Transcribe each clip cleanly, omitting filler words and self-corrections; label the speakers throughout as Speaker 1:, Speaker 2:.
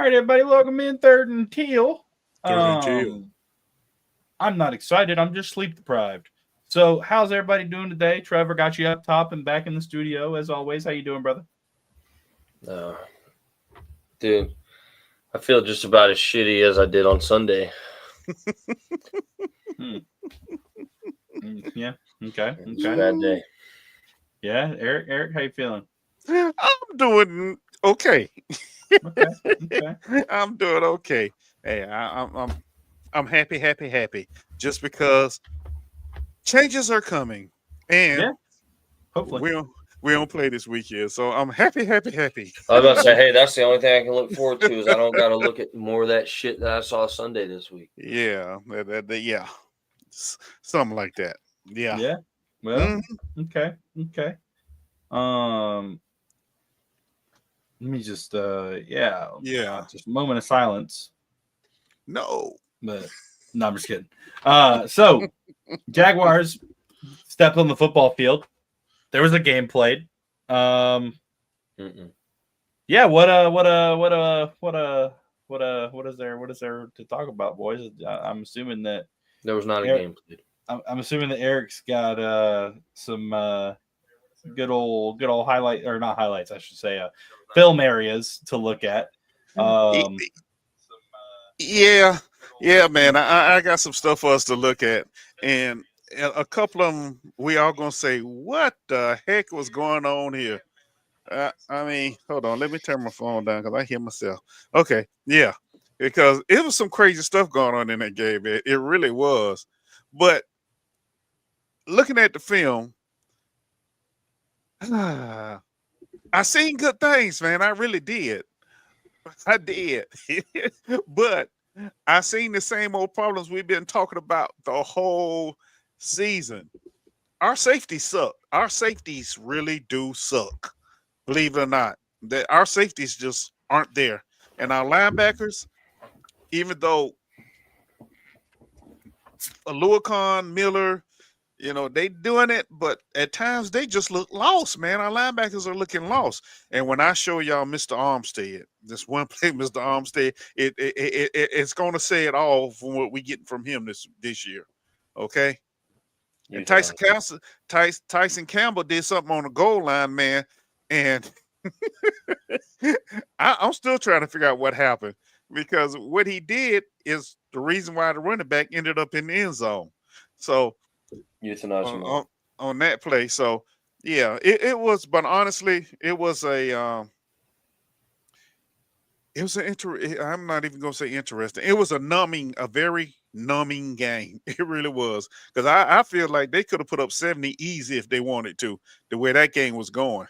Speaker 1: right, everybody, welcome in Third and Teal.
Speaker 2: Third and Teal.
Speaker 1: I'm not excited. I'm just sleep deprived. So, how's everybody doing today? Trevor got you up top and back in the studio as always. How you doing, brother?
Speaker 3: Dude, I feel just about as shitty as I did on Sunday.
Speaker 1: Yeah. Okay.
Speaker 3: It's a bad day.
Speaker 1: Yeah, Eric, how you feeling?
Speaker 2: I'm doing okay.
Speaker 1: Okay.
Speaker 2: I'm doing okay. Hey, I'm happy. Just because changes are coming, and
Speaker 1: Yeah, hopefully.
Speaker 2: we don't play this weekend, so I'm happy.
Speaker 3: I was about to say, hey, that's the only thing I can look forward to is I don't got to look at more of that shit that I saw Sunday this week.
Speaker 2: Yeah, yeah, something like that. Yeah.
Speaker 1: Yeah. Well, okay. Let me just just a moment of silence.
Speaker 2: No.
Speaker 1: But no, I'm just kidding. So Jaguars stepped on the football field. There was a game played. Yeah, what is there to talk about, boys? I'm assuming that
Speaker 3: there was not a game played.
Speaker 1: I'm assuming that Eric's got some good old highlight, or not highlights, I should say, film areas to look at.
Speaker 2: Yeah, man. I got some stuff for us to look at, and a couple of them we all gonna say, "What the heck was going on here?" I mean, hold on. Let me turn my phone down because I hear myself. Okay, yeah, because it was some crazy stuff going on in that game. It really was. But looking at the film, I seen good things, man. I really did. I did. But I seen the same old problems we've been talking about the whole season. Our safeties suck. Our safeties really do suck. Believe it or not, that our safeties just aren't there. And our linebackers, even though Aluakon, Miller, they doing it, but at times they just look lost, man. Our linebackers are looking lost. And when I show y'all Mr. Armstead, this one play, Mr. Armstead, it's going to say it all from what we get from him this year. Okay. And Tyson Campbell did something on the goal line, man. And I'm still trying to figure out what happened, because what he did is the reason why the running back ended up in the end zone. So on that play. So yeah, it was, but honestly, it was I'm not even gonna say interesting. It was a very numbing game. It really was. Because I feel like they could have put up 70 easy if they wanted to, the way that game was going.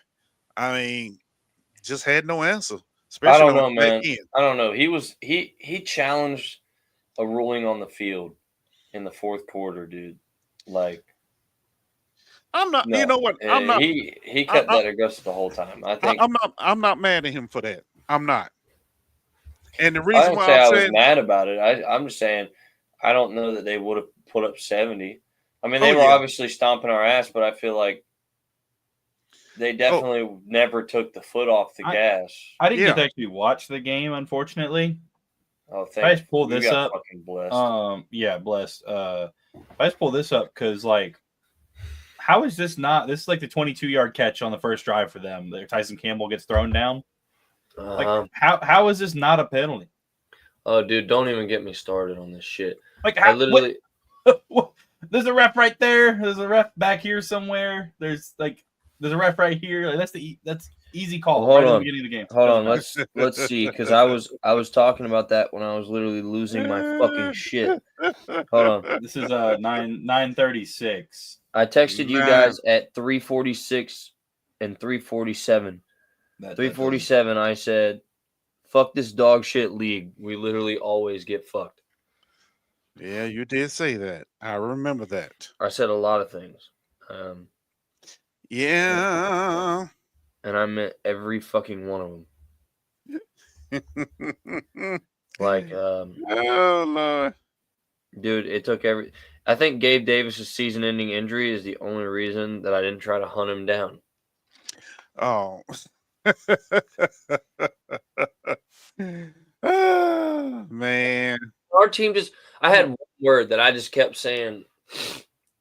Speaker 2: I mean, just had no answer.
Speaker 3: I don't know, man. I don't know. He challenged a ruling on the field in the fourth quarter, dude. Like,
Speaker 2: I'm not. No, you know what? I'm not.
Speaker 3: He kept that aggressive the whole time. I think
Speaker 2: I'm not mad at him for that. I'm not. And the
Speaker 3: I
Speaker 2: reason
Speaker 3: don't
Speaker 2: why
Speaker 3: say
Speaker 2: I
Speaker 3: was mad about it. I'm just saying I don't know that they would have put up 70. I mean, they were obviously stomping our ass, but I feel like they definitely never took the foot off the gas.
Speaker 1: I didn't get to actually watch the game, unfortunately.
Speaker 3: Oh,
Speaker 1: thanks. I just pull this up.
Speaker 3: Fucking blessed.
Speaker 1: Yeah, blessed. I just pull this up because, like, how is this not? This is like the 22-yard catch on the first drive for them. Tyson Campbell gets thrown down. Like, how is this not a penalty?
Speaker 3: Oh, dude, don't even get me started on this shit.
Speaker 1: Like, I literally, there's a ref right there. There's a ref back here somewhere. There's a ref right here. Like, that's easy call right at the beginning of the game.
Speaker 3: Hold on, let's see, because I was talking about that when I was literally losing my fucking shit. Hold on.
Speaker 1: This is 9:36.
Speaker 3: I texted you guys at 3:46 and 3:47. 3:47, I said, "Fuck this dog shit league. We literally always get fucked."
Speaker 2: Yeah, you did say that. I remember that.
Speaker 3: I said a lot of things.
Speaker 2: Yeah.
Speaker 3: And I meant every fucking one of them. Like,
Speaker 2: oh Lord,
Speaker 3: dude, it took I think Gabe Davis's season-ending injury is the only reason that I didn't try to hunt him down.
Speaker 2: Oh. Man.
Speaker 3: Our team just, I had one word that I just kept saying,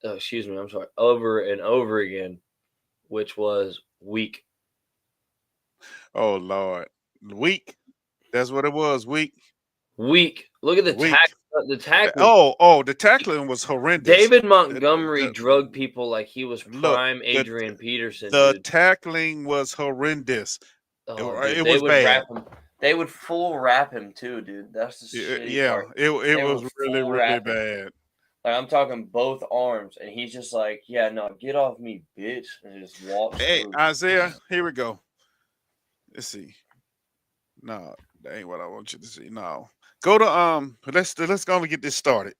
Speaker 3: excuse me, I'm sorry, over and over again, which was weak.
Speaker 2: Oh, Lord. Weak. That's what it was. Weak.
Speaker 3: Weak. Look at the
Speaker 2: Weak.
Speaker 3: the tackling.
Speaker 2: The tackling was horrendous.
Speaker 3: David Montgomery drug people like he was prime Adrian Peterson.
Speaker 2: The
Speaker 3: dude.
Speaker 2: tackling was horrendous.
Speaker 3: Oh,
Speaker 2: it was bad.
Speaker 3: Wrap him. They would full wrap him too, dude. That's the shitty part.
Speaker 2: It was really, really bad.
Speaker 3: Like I'm talking both arms, and he's just like, "Yeah, no, get off me, bitch," and just walks.
Speaker 2: Hey,
Speaker 3: through.
Speaker 2: Isaiah, here we go. Let's see. No, that ain't what I want you to see. No, go to Let's go and get this started.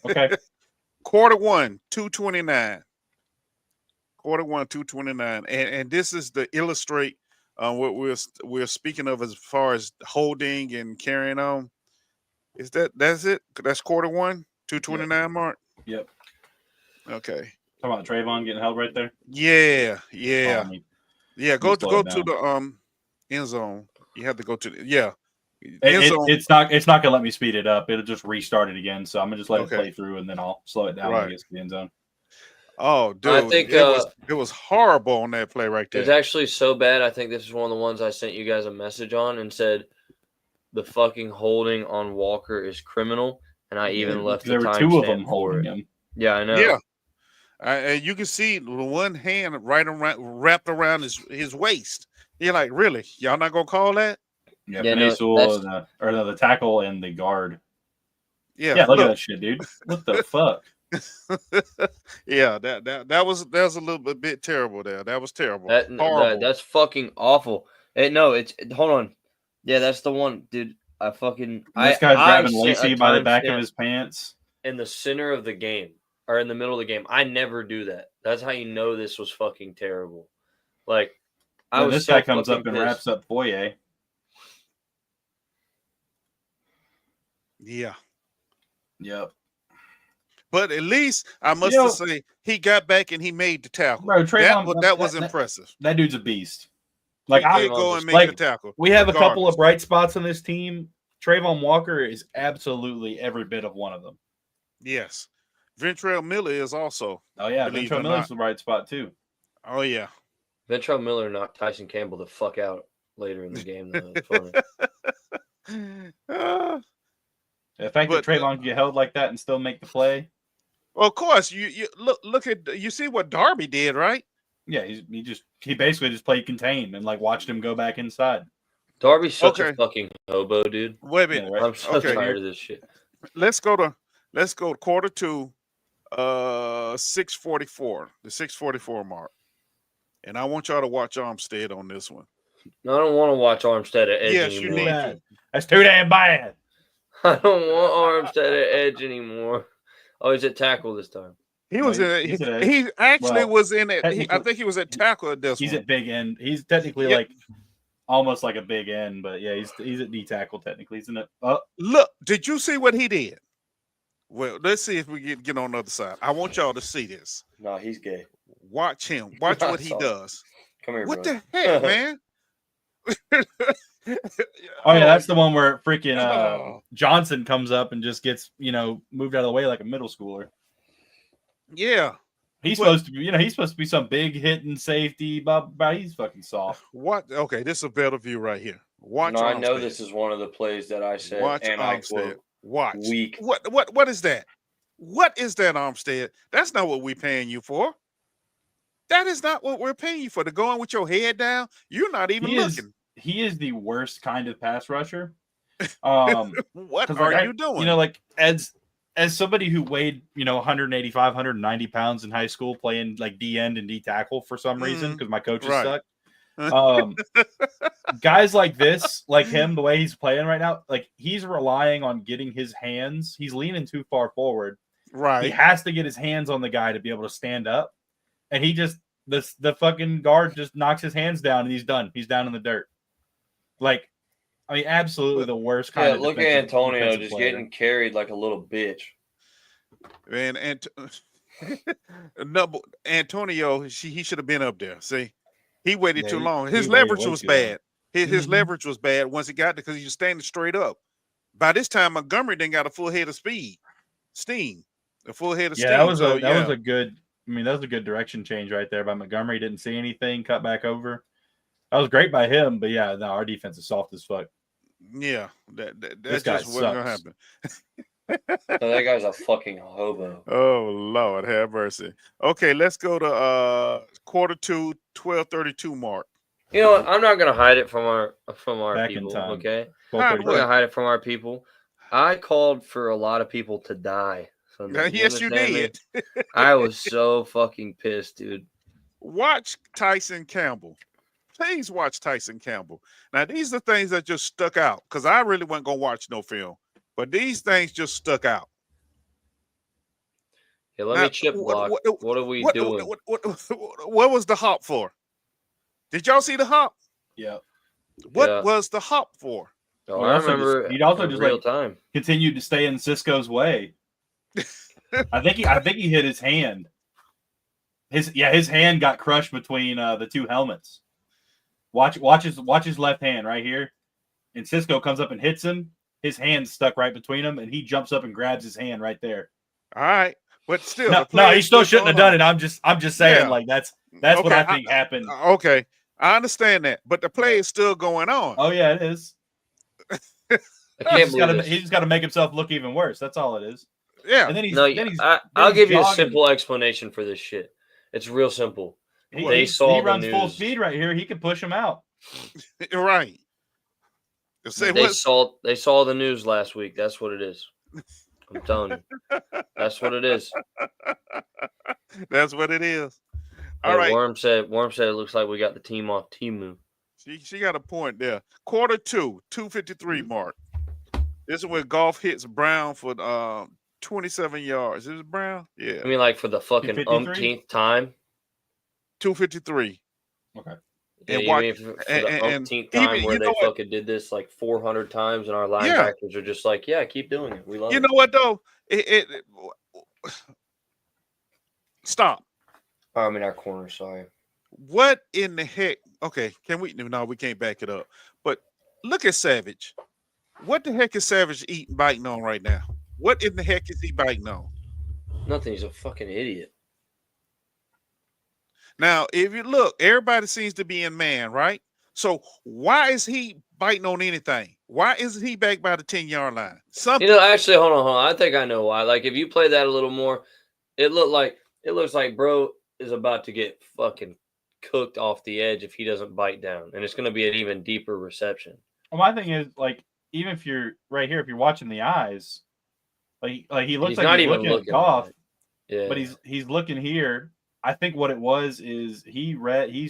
Speaker 1: Okay.
Speaker 2: Quarter 1, 229. Quarter 1, 229, and this is to illustrate what we're speaking of as far as holding and carrying on. That's it? That's quarter 1, 229, yep. Mark?
Speaker 1: Yep.
Speaker 2: Okay.
Speaker 1: Talking about Trayvon getting held right there?
Speaker 2: Yeah. Go to the end zone. You have to go to
Speaker 1: it's not gonna let me speed it up. It'll just restart it again. So I'm gonna just let it play through, and then I'll slow it down when it gets to the end zone.
Speaker 2: Oh, dude, I think it was horrible on that play right there.
Speaker 3: It's actually so bad. I think this is one of the ones I sent you guys a message on and said the fucking holding on Walker is criminal, and I even left the time. There were 2 of them holding him. Yeah, I know.
Speaker 2: Yeah, and you can see the one hand wrapped around his waist. You're like, really? Y'all not gonna call that?
Speaker 1: Yeah, the tackle and the guard. Yeah, look at that shit, dude. What the fuck?
Speaker 2: Yeah, that was a little bit terrible there. That was terrible.
Speaker 3: That's fucking awful. Hold on. Yeah, that's the one, dude. This guy's
Speaker 1: grabbing Lacey by the back of his pants
Speaker 3: in the center of the game or in the middle of the game. I never do that. That's how you know this was fucking terrible. Like,
Speaker 1: this guy comes up and wraps up Foye.
Speaker 2: Yeah.
Speaker 1: Yep.
Speaker 2: But at least I must say he got back and he made the tackle.
Speaker 1: Bro, Trayvon,
Speaker 2: that was impressive.
Speaker 1: That dude's a beast. Like
Speaker 2: I go and make the tackle.
Speaker 1: We have a couple of bright spots on this team. Trayvon Walker is absolutely every bit of one of them.
Speaker 2: Yes. Ventrell Miller is also.
Speaker 1: Oh yeah, Ventrell Miller's the bright spot too.
Speaker 2: Oh yeah.
Speaker 3: Ventrell Miller knocked Tyson Campbell the fuck out later in the game. Though. It's funny.
Speaker 1: The fact that Trayvon can get held like that and still make the play.
Speaker 2: Well, of course, you look at you see what Darby did, right?
Speaker 1: Yeah, he basically just played contain and like watched him go back inside.
Speaker 3: Darby's such a fucking hobo, dude.
Speaker 2: Wait a minute,
Speaker 3: I'm so tired of this shit.
Speaker 2: Let's go to quarter 2, 6:44, the 6:44 mark, and I want y'all to watch Armstead on this one.
Speaker 3: No, I don't want to watch Armstead at edge anymore.
Speaker 2: Yes, you need to.
Speaker 1: That's too damn bad.
Speaker 3: I don't want Armstead at edge anymore. Oh, he's at tackle this time.
Speaker 2: He was he actually was in it. I think he was at tackle at this
Speaker 1: He's
Speaker 2: one.
Speaker 1: At big end. He's technically like almost like a big end, but yeah, he's at D tackle technically, isn't it?
Speaker 2: Look, did you see what he did? Well, let's see if we get on the other side. I want y'all to see this.
Speaker 3: No, he's gay.
Speaker 2: Watch him. Watch what he does.
Speaker 3: Come here,
Speaker 2: what
Speaker 3: bro.
Speaker 2: The heck, man?
Speaker 1: Oh yeah, that's the one where freaking Johnson comes up and just gets moved out of the way like a middle schooler.
Speaker 2: Yeah,
Speaker 1: he's supposed to be some big hitting safety, but he's fucking soft.
Speaker 2: What? Okay, this is a better view right here. Watch.
Speaker 3: No, I know this is one of the plays that I said.
Speaker 2: Watch
Speaker 3: and
Speaker 2: Armstead. Watch.
Speaker 3: Weak.
Speaker 2: What is that? What is that, Armstead? That's not what we're paying you for. That is not what we're paying you for. To go in with your head down. You're not even looking.
Speaker 1: He is the worst kind of pass rusher.
Speaker 2: What are you doing?
Speaker 1: Like as somebody who weighed 185, 190 pounds in high school, playing like D end and D tackle for some reason because my coaches suck. Guys like this, like him, the way he's playing right now, like he's relying on getting his hands. He's leaning too far forward.
Speaker 2: Right.
Speaker 1: He has to get his hands on the guy to be able to stand up, and he just the fucking guard just knocks his hands down and he's done. He's down in the dirt. Like, I mean, absolutely the worst kind of.
Speaker 3: Look at Antonio just getting carried like a little bitch.
Speaker 2: Man, Antonio, he should have been up there. See, he waited too long. His leverage was bad. His leverage was bad once he got there because he was standing straight up. By this time, Montgomery didn't got a full head of steam, a full head of steam.
Speaker 1: That was a good. I mean, that was a good direction change right there by Montgomery. Didn't see anything, cut back over. That was great by him, but yeah, no, our defense is soft as fuck.
Speaker 2: Yeah, that's just wasn't gonna happen.
Speaker 3: So that guy's a fucking hobo.
Speaker 2: Oh Lord, have mercy. Okay, let's go to quarter two, 12:32 mark.
Speaker 3: You know what? I'm not gonna hide it from our
Speaker 1: Back in
Speaker 3: people.
Speaker 1: time.
Speaker 3: Okay,
Speaker 2: Hi,
Speaker 3: I'm not gonna hide it from our people. I called for a lot of people to die. Sunday.
Speaker 2: Yes, you did.
Speaker 3: I was so fucking pissed, dude.
Speaker 2: Watch Tyson Campbell. Please watch Tyson Campbell. Now, these are things that just stuck out because I really wasn't going to watch no film, but these things just stuck out.
Speaker 3: Yeah, let me chip block. What are we doing?
Speaker 2: What was the hop for? Did y'all see the hop?
Speaker 1: Yeah.
Speaker 2: What was the hop for?
Speaker 3: Oh, I remember.
Speaker 1: He'd also just
Speaker 3: real time
Speaker 1: continued to stay in Cisco's way. I think he hit his hand. His hand got crushed between the two helmets. Watch his left hand right here. And Cisco comes up and hits him. His hand's stuck right between them, and he jumps up and grabs his hand right there.
Speaker 2: All right. But still,
Speaker 1: no, he still shouldn't have done it. I'm just saying, like that's okay, what I think happened.
Speaker 2: Okay, I understand that, but the play is still going on.
Speaker 1: Oh yeah, it is. He's just got to make himself look even worse. That's all it is.
Speaker 2: Yeah.
Speaker 1: And then
Speaker 3: I'll give you a simple explanation for this shit. It's real simple.
Speaker 1: He
Speaker 3: the
Speaker 1: runs
Speaker 3: news.
Speaker 1: Full speed right here. He could push him out.
Speaker 2: Right.
Speaker 3: They saw the news last week. That's what it is. I'm telling you. That's what it is.
Speaker 2: That's what it is.
Speaker 3: All right. Worm said it looks like we got the team off Temu.
Speaker 2: She got a point there. Quarter two, 2:53 mark. This is where Goff hits Brown for 27 yards. Is it Brown? Yeah.
Speaker 3: I mean, like for the fucking umpteenth time.
Speaker 2: 2:53.
Speaker 1: Okay.
Speaker 3: And for the umpteenth time where they fucking did this like 400 times, and our linebackers are just like, yeah, keep doing it. We love it.
Speaker 2: You know what though? Stop.
Speaker 3: I'm in our corner. Sorry.
Speaker 2: What in the heck? Okay, can we? No, we can't back it up. But look at Savage. What the heck is Savage biting on right now? What in the heck is he biting on?
Speaker 3: Nothing. He's a fucking idiot.
Speaker 2: Now, if you look, everybody seems to be in man, right? So why is he biting on anything? Why isn't he back by the 10-yard line? Something.
Speaker 3: Actually, hold on. I think I know why. Like, if you play that a little more, it looks like bro is about to get fucking cooked off the edge if he doesn't bite down, and it's going to be an even deeper reception.
Speaker 1: Well, my thing is, like, even if you're right here, if you're watching the eyes, like he looks like he's looking at Goff, but he's looking here. I think what it was is he's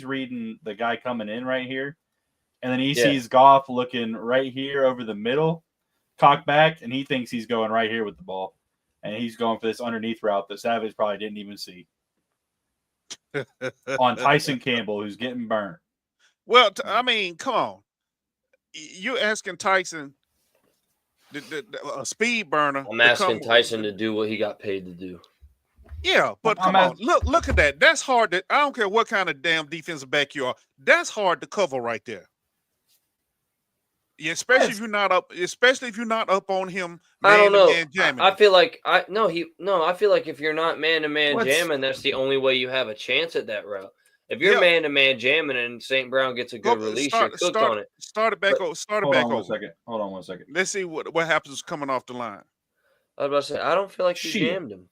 Speaker 1: reading the guy coming in right here, and then he sees Goff looking right here over the middle, cock back, and he thinks he's going right here with the ball, and he's going for this underneath route that Savage probably didn't even see on Tyson Campbell, who's getting burnt.
Speaker 2: Well, I mean, come on, you're asking Tyson, a speed burner.
Speaker 3: I'm asking Tyson to do what he got paid to do.
Speaker 2: Yeah, but come on, look at that. That's hard. I don't care what kind of damn defensive back you are. That's hard to cover right there. Yeah, especially if you're not up. Especially if you're not up on him.
Speaker 3: I don't know. I feel like I feel like if you're not man-to-man jamming, that's the only way you have a chance at that route. If you're man-to-man jamming and St. Brown gets a good release, you're cooked on it.
Speaker 2: Start it back over.
Speaker 1: Hold on one second.
Speaker 2: Let's see what happens coming off the line.
Speaker 3: I was about to say, I don't feel like you jammed him.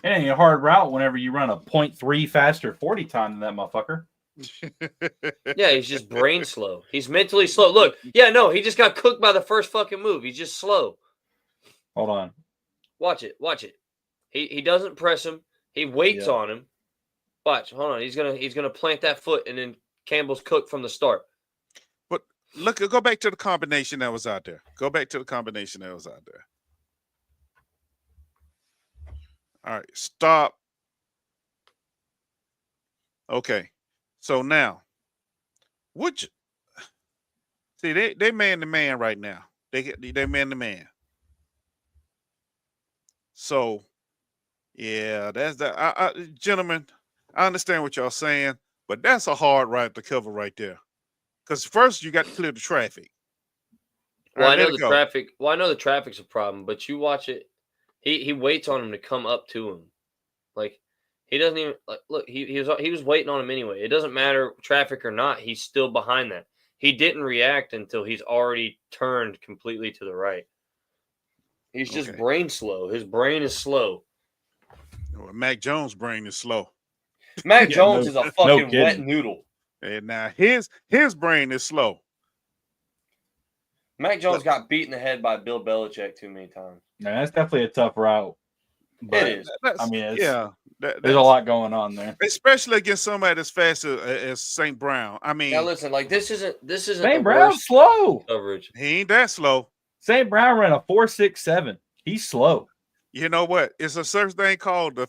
Speaker 1: It ain't a hard route whenever you run a 0.3 faster 40 time than that motherfucker.
Speaker 3: Yeah, he's just brain slow. He's mentally slow. Look, he just got cooked by the first fucking move. He's just slow.
Speaker 1: Hold on.
Speaker 3: Watch it. He doesn't press him. He waits on him. Watch. Hold on. He's gonna plant that foot, and then Campbell's cooked from the start.
Speaker 2: But look, go back to the combination that was out there. All right, stop. Okay, so now, they man to man right now. They man to man. So, yeah, that's that. Gentlemen, I understand what y'all saying, but that's a hard route to cover right there. Because first you got to clear the traffic.
Speaker 3: Well, I know the traffic. Well, I know the traffic's a problem, but you watch it. He waits on him to come up to him, like he doesn't even like. Look, he was waiting on him anyway. It doesn't matter traffic or not. He's still behind that. He didn't react until he's already turned completely to the right. He's just brain slow. His brain is slow.
Speaker 2: Well, Mac Jones' brain is slow.
Speaker 3: Mac Jones is a fucking wet noodle.
Speaker 2: And now his brain is slow.
Speaker 3: Mac Jones got beat in the head by Bill Belichick too many times.
Speaker 1: No, that's definitely a tough route.
Speaker 3: It is.
Speaker 1: I mean, there's a lot going on there,
Speaker 2: especially against somebody as fast as St. Brown. I mean,
Speaker 3: now listen, like this isn't
Speaker 1: St. Brown's slow
Speaker 3: coverage.
Speaker 2: He ain't that slow.
Speaker 1: St. Brown ran a 4.67. He's slow.
Speaker 2: You know what? It's a certain thing called the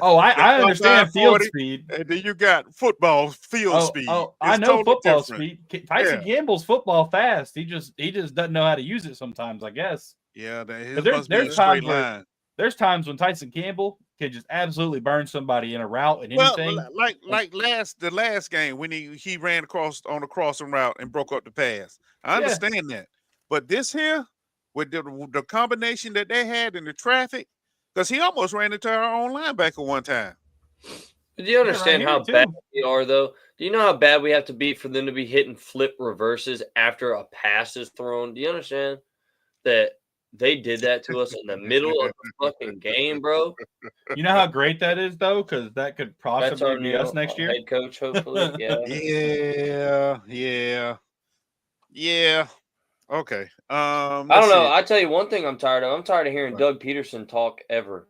Speaker 1: Oh, I understand field speed.
Speaker 2: And then you got football field speed.
Speaker 1: Oh, I know totally football speed. Tyson Campbell's football fast. He just doesn't know how to use it sometimes, I guess.
Speaker 2: Yeah,
Speaker 1: there's times when Tyson Campbell can just absolutely burn somebody in a route and anything.
Speaker 2: Well, like the last game when he ran on the crossing route and broke up the pass. I understand that, but this here with the combination that they had in the traffic, because he almost ran into our own linebacker one time.
Speaker 3: Do you understand how bad we are, though? Do you know how bad we have to be for them to be hitting flip reverses after a pass is thrown? Do you understand that they did that to us in the middle of the fucking game, bro?
Speaker 1: You know how great that is, though, because that could possibly be us next year.
Speaker 3: Head coach, hopefully.
Speaker 2: Yeah. Okay.
Speaker 3: I don't know. I tell you one thing I'm tired of. I'm tired of hearing Doug Peterson talk ever.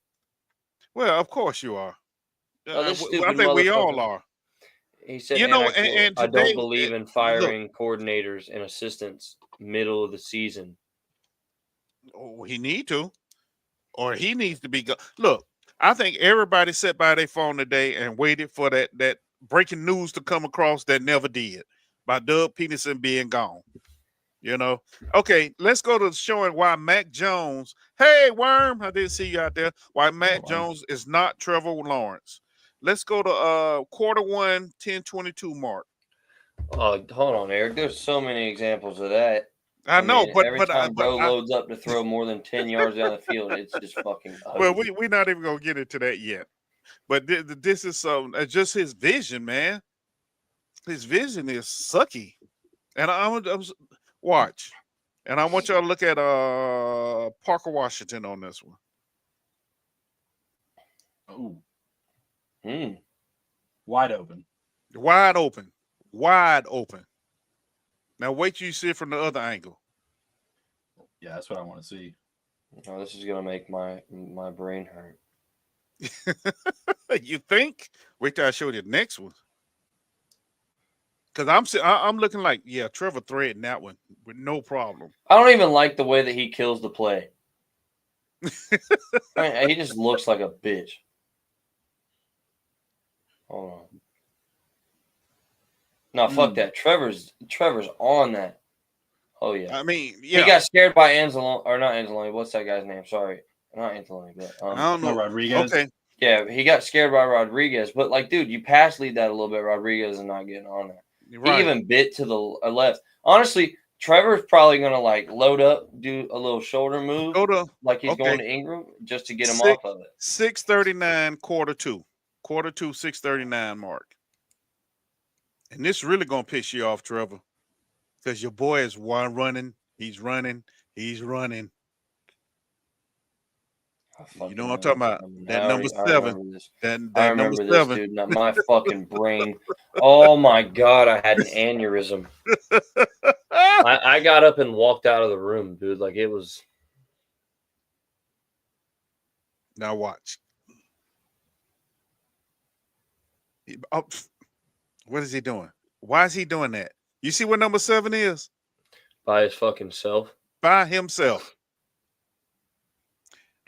Speaker 2: Well, of course you are.
Speaker 3: I
Speaker 2: think we all are.
Speaker 3: He said, and I don't believe in firing coordinators and assistants middle of the season.
Speaker 2: Oh, he need to, or he needs to be. Look, I think everybody sat by their phone today and waited for that breaking news to come across that never did by Doug Peterson being gone. You know, okay, let's go to showing why Mac Jones. Hey, Worm, I didn't see you out there. Why Mac Jones is not Trevor Lawrence. Let's go to quarter 1, 10:22 mark.
Speaker 3: Hold on, Eric. There's so many examples of that.
Speaker 2: I know, but
Speaker 3: every time Bro loads up to throw more than 10 yards down the field, it's just fucking ugly.
Speaker 2: Well, we're not even gonna get into that yet. But this is just his vision, man. His vision is sucky, and I'm watch, and I want y'all to look at Parker Washington on this one.
Speaker 1: Oh, wide open. Now wait till you see it from the other angle. Yeah, that's what I want to see.
Speaker 3: Oh, this is gonna make my brain hurt.
Speaker 2: You think? Wait till I show you the next one. Because I'm looking like, Trevor threading that one with no problem.
Speaker 3: I don't even like the way that he kills the play. He just looks like a bitch. Hold on. No, fuck that. Trevor's on that. Oh yeah.
Speaker 2: I mean,
Speaker 3: he got scared by Anzalone, or not Anzalone. What's that guy's name? Sorry, not Anzalone, but
Speaker 2: I don't know.
Speaker 1: Rodriguez.
Speaker 2: Okay.
Speaker 3: Yeah, he got scared by Rodriguez, but like, dude, you pass lead that a little bit. Rodriguez is not getting on that. Right. He even bit to the left. Honestly, Trevor's probably gonna like load up, do a little shoulder move, like he's going to Ingram, just to get him off of it.
Speaker 2: 6:39, quarter 2, 6:39 mark. And this really gonna piss you off, Trevor, because your boy is running. He's running. You know what I'm talking about? That number 7.
Speaker 3: I remember this, dude. Now, my fucking brain. Oh my God, I had an aneurysm. I got up and walked out of the room, dude. Like it was.
Speaker 2: Now watch. What is he doing? Why is he doing that? You see what number 7 is?
Speaker 3: By his fucking self.
Speaker 2: By himself.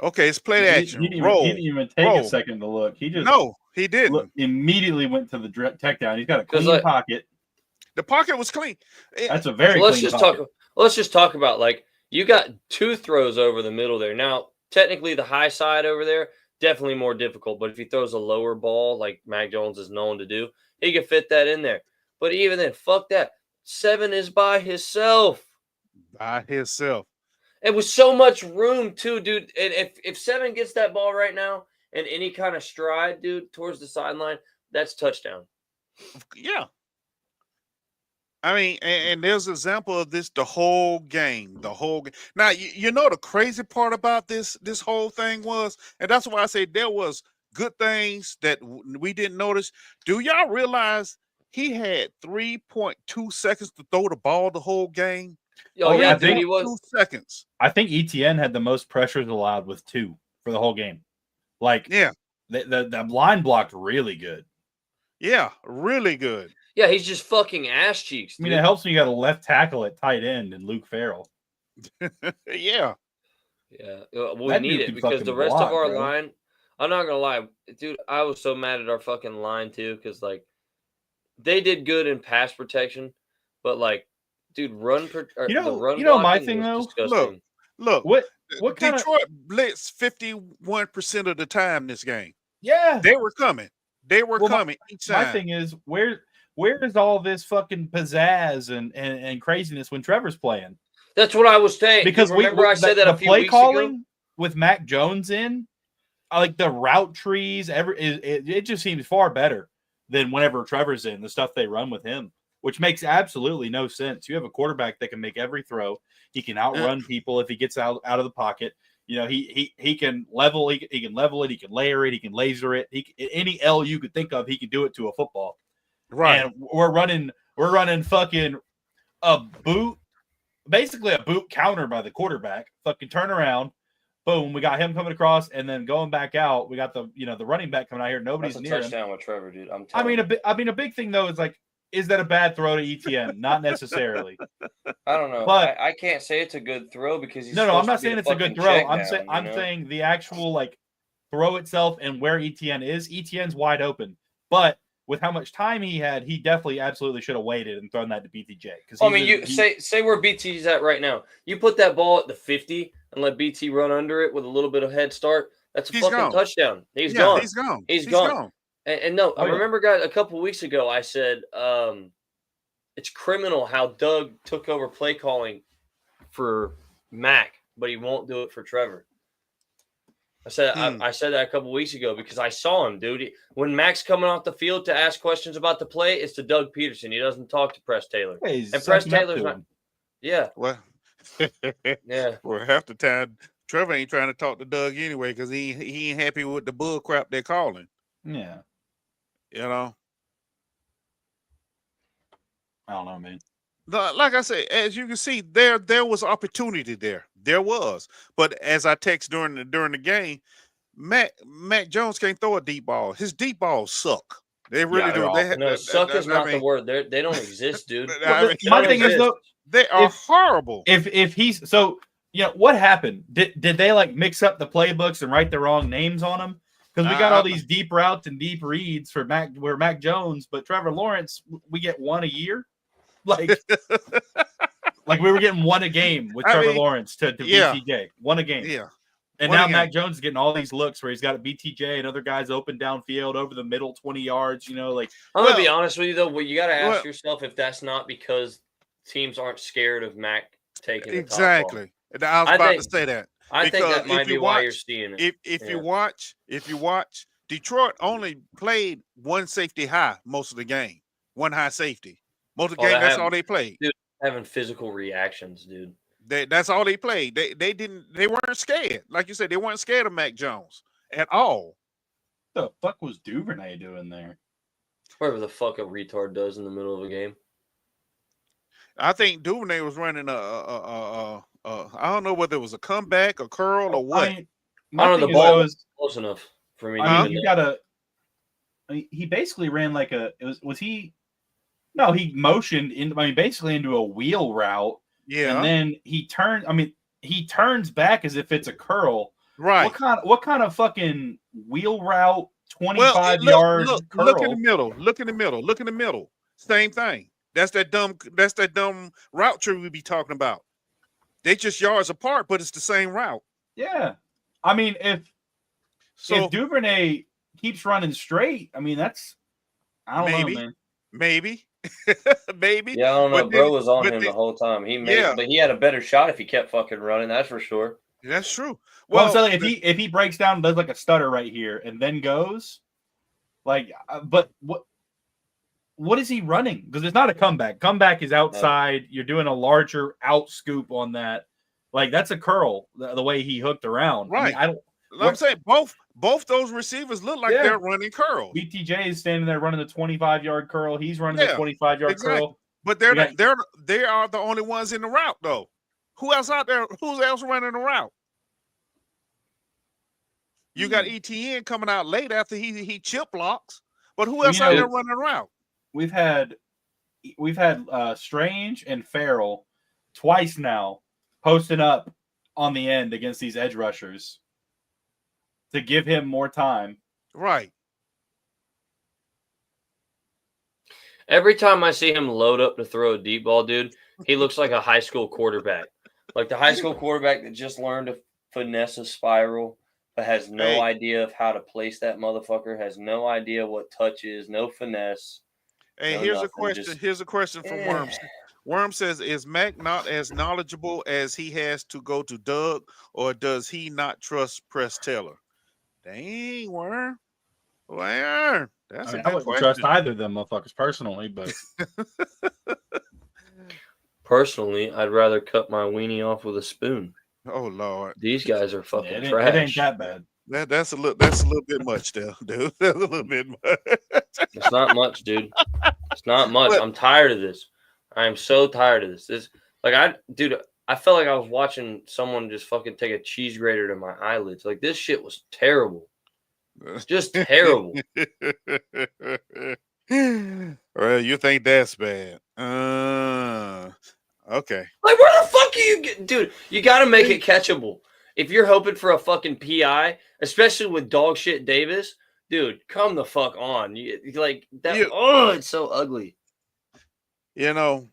Speaker 2: Okay, it's play action.
Speaker 1: He didn't even take a second to look. He didn't. Immediately went to the tech down. He's got a clean pocket.
Speaker 2: The pocket was clean.
Speaker 1: That's a very clean pocket.
Speaker 3: Let's just talk about, like, you got 2 throws over the middle there. Now, technically the high side over there, definitely more difficult. But if he throws a lower ball like Mac Jones is known to do, he can fit that in there. But even then, fuck that. 7 is by himself.
Speaker 2: By himself.
Speaker 3: And with so much room, too, dude. And if 7 gets that ball right now and any kind of stride, dude, towards the sideline, that's touchdown.
Speaker 2: Yeah. I mean, and there's an example of this the whole game. Now, you know the crazy part about this whole thing was, and that's why I say there was good things that we didn't notice. Do y'all realize he had 3.2 seconds to throw the ball the whole game?
Speaker 3: Oh, yeah, dude, he was
Speaker 2: 2 seconds.
Speaker 1: I think ETN had the most pressures allowed with 2 for the whole game. Like,
Speaker 2: yeah,
Speaker 1: the line blocked really good.
Speaker 2: Yeah, really good.
Speaker 3: Yeah, he's just fucking ass cheeks. Dude.
Speaker 1: I mean, it helps when you got a left tackle at tight end and Luke Farrell.
Speaker 2: Yeah.
Speaker 3: Yeah. We need it because the rest of our line, I'm not going to lie, dude, I was so mad at our fucking line too because, like, they did good in pass protection, but, like, dude, the run
Speaker 1: my thing, though?
Speaker 3: Disgusting.
Speaker 2: Look.
Speaker 1: What kind
Speaker 2: Detroit blitzed 51% of the time this game.
Speaker 1: Yeah.
Speaker 2: They were coming. Coming each time.
Speaker 1: My thing is, where is all this fucking pizzazz and craziness when Trevor's playing?
Speaker 3: That's what I was saying.
Speaker 1: Because
Speaker 3: I said that a few
Speaker 1: play
Speaker 3: weeks
Speaker 1: calling
Speaker 3: ago?
Speaker 1: with Mac Jones in, like the route trees, it just seems far better than whenever Trevor's in, the stuff they run with him, which makes absolutely no sense. You have a quarterback that can make every throw. He can outrun people if he gets out of the pocket. You know, he can level, he can level it, he can layer it, he can laser it. Any L you could think of, he can do it to a football.
Speaker 2: Right.
Speaker 1: And we're running fucking a boot, basically a boot counter by the quarterback. Fucking turn around, boom, we got him coming across, and then going back out, we got the running back coming out here. Nobody's
Speaker 3: That's a
Speaker 1: near
Speaker 3: touchdown
Speaker 1: him.
Speaker 3: with Trevor, dude.
Speaker 1: I mean, a big thing though is like, is that a bad throw to ETN? Not necessarily.
Speaker 3: I don't know.
Speaker 1: But
Speaker 3: I can't say it's a good throw because he's
Speaker 1: no. I'm not saying it's a good throw. I'm
Speaker 3: know?
Speaker 1: saying the actual like throw itself and where ETN is. ETN's wide open, but with how much time he had, he definitely absolutely should have waited and thrown that to BTJ. Because
Speaker 3: say where BT's at right now. You put that ball at the 50 and let BT run under it with a little bit of head start. That's a fucking touchdown. He's gone. He's gone. And no, I remember, guys, a couple weeks ago I said it's criminal how Doug took over play calling for Mac, but he won't do it for Trevor. I said that a couple weeks ago because I saw him, dude. When Mac's coming off the field to ask questions about the play, it's to Doug Peterson. He doesn't talk to Press Taylor.
Speaker 1: Hey,
Speaker 3: and Press Taylor's not. Yeah.
Speaker 2: Well,
Speaker 3: yeah.
Speaker 2: Well, half the time Trevor ain't trying to talk to Doug anyway because he ain't happy with the bull crap they're calling.
Speaker 1: Yeah.
Speaker 2: You know.
Speaker 1: I don't know, man.
Speaker 2: Like I said, as you can see, there was opportunity there. There was, but as I text during the game, Mac Jones can't throw a deep ball. His deep balls suck. They really do.
Speaker 3: Suck is not the word. They don't exist, dude.
Speaker 1: My thing is though,
Speaker 2: they are horrible.
Speaker 1: If he's so, what happened? Did they like mix up the playbooks and write the wrong names on them? Because we got all these deep routes and deep reads for Mac Jones, but Trevor Lawrence, we get one a year. Like we were getting one a game with Trevor Lawrence to BTJ. One a game.
Speaker 2: Yeah.
Speaker 1: And now Mac Jones is getting all these looks where he's got a BTJ and other guys open downfield over the middle 20 yards, like.
Speaker 3: I'm going to be honest with you, though. You got to ask yourself if that's not because teams aren't scared of Mac taking the top ball.
Speaker 2: I was about to say that.
Speaker 3: I think that might be why you're seeing it.
Speaker 2: If you watch, Detroit only played one safety high most of the game. One high safety. Most of the game, that's all they played.
Speaker 3: Dude, having physical reactions, dude.
Speaker 2: That's all they played. They weren't scared. Like you said, they weren't scared of Mac Jones at all.
Speaker 1: What the fuck was Duvernay doing there?
Speaker 3: Whatever the fuck a retard does in the middle of a game.
Speaker 2: I think Duvernay was running I don't know whether it was a comeback, a curl, or what.
Speaker 3: I don't know, the ball was close enough for me.
Speaker 1: He basically ran like he motioned basically into a wheel route.
Speaker 2: Yeah.
Speaker 1: And then he turns back as if it's a curl.
Speaker 2: Right.
Speaker 1: What kind of fucking wheel route, 25 yards curl?
Speaker 2: Look in the middle. Look in the middle. Same thing. That's that dumb route tree we be talking about. They just yards apart, but it's the same route.
Speaker 1: Yeah. I mean, if Duvernay keeps running straight, that's I don't know, man.
Speaker 2: Maybe. Maybe.
Speaker 3: Yeah, I don't know.
Speaker 2: But
Speaker 3: Bro was on him the whole time. But he had a better shot if he kept fucking running. That's for sure.
Speaker 2: That's true.
Speaker 1: Well, so if he breaks down and does like a stutter right here and then goes, like, but what is he running? Because it's not a comeback. Comeback is outside. No. You're doing a larger out scoop on that. Like, that's a curl, the way he hooked around.
Speaker 2: Right.
Speaker 1: I mean,
Speaker 2: I'm saying both those receivers look like they're running curls.
Speaker 1: BTJ is standing there running the 25-yard curl. He's running the 25-yard curl.
Speaker 2: But they are the only ones in the route, though. Who else out there? Who's else running the route? You got ETN coming out late after he chip blocks. But who else out there running the route?
Speaker 1: We've had Strange and Farrell twice now posting up on the end against these edge rushers to give him more time.
Speaker 2: Right.
Speaker 3: Every time I see him load up to throw a deep ball, dude, he looks like a high school quarterback. Like the high school quarterback that just learned to finesse a spiral, but has no idea of how to place that motherfucker, has no idea what touch is, no finesse.
Speaker 2: Hey, here's a question. Here's a question from Worms. Worm says, is Mac not as knowledgeable as he has to go to Doug, or does he not trust Press Taylor? Dang, Worm. Well, that's a good question. I wouldn't
Speaker 1: trust either of them motherfuckers personally, but
Speaker 3: personally, I'd rather cut my weenie off with a spoon.
Speaker 2: Oh Lord,
Speaker 3: these guys are fucking trash.
Speaker 1: It ain't that bad.
Speaker 2: That's a little bit much, there, dude. That's a little bit much.
Speaker 3: It's not much, dude. It's not much. I'm tired of this. I am so tired of this. I felt like I was watching someone just fucking take a cheese grater to my eyelids. Like, this shit was terrible. Just terrible.
Speaker 2: Well, you think that's bad? Okay.
Speaker 3: Like, where the fuck are you dude? You got to make it catchable. If you're hoping for a fucking PI, especially with dog shit Davis, dude, come the fuck on. It's so ugly.
Speaker 2: You know,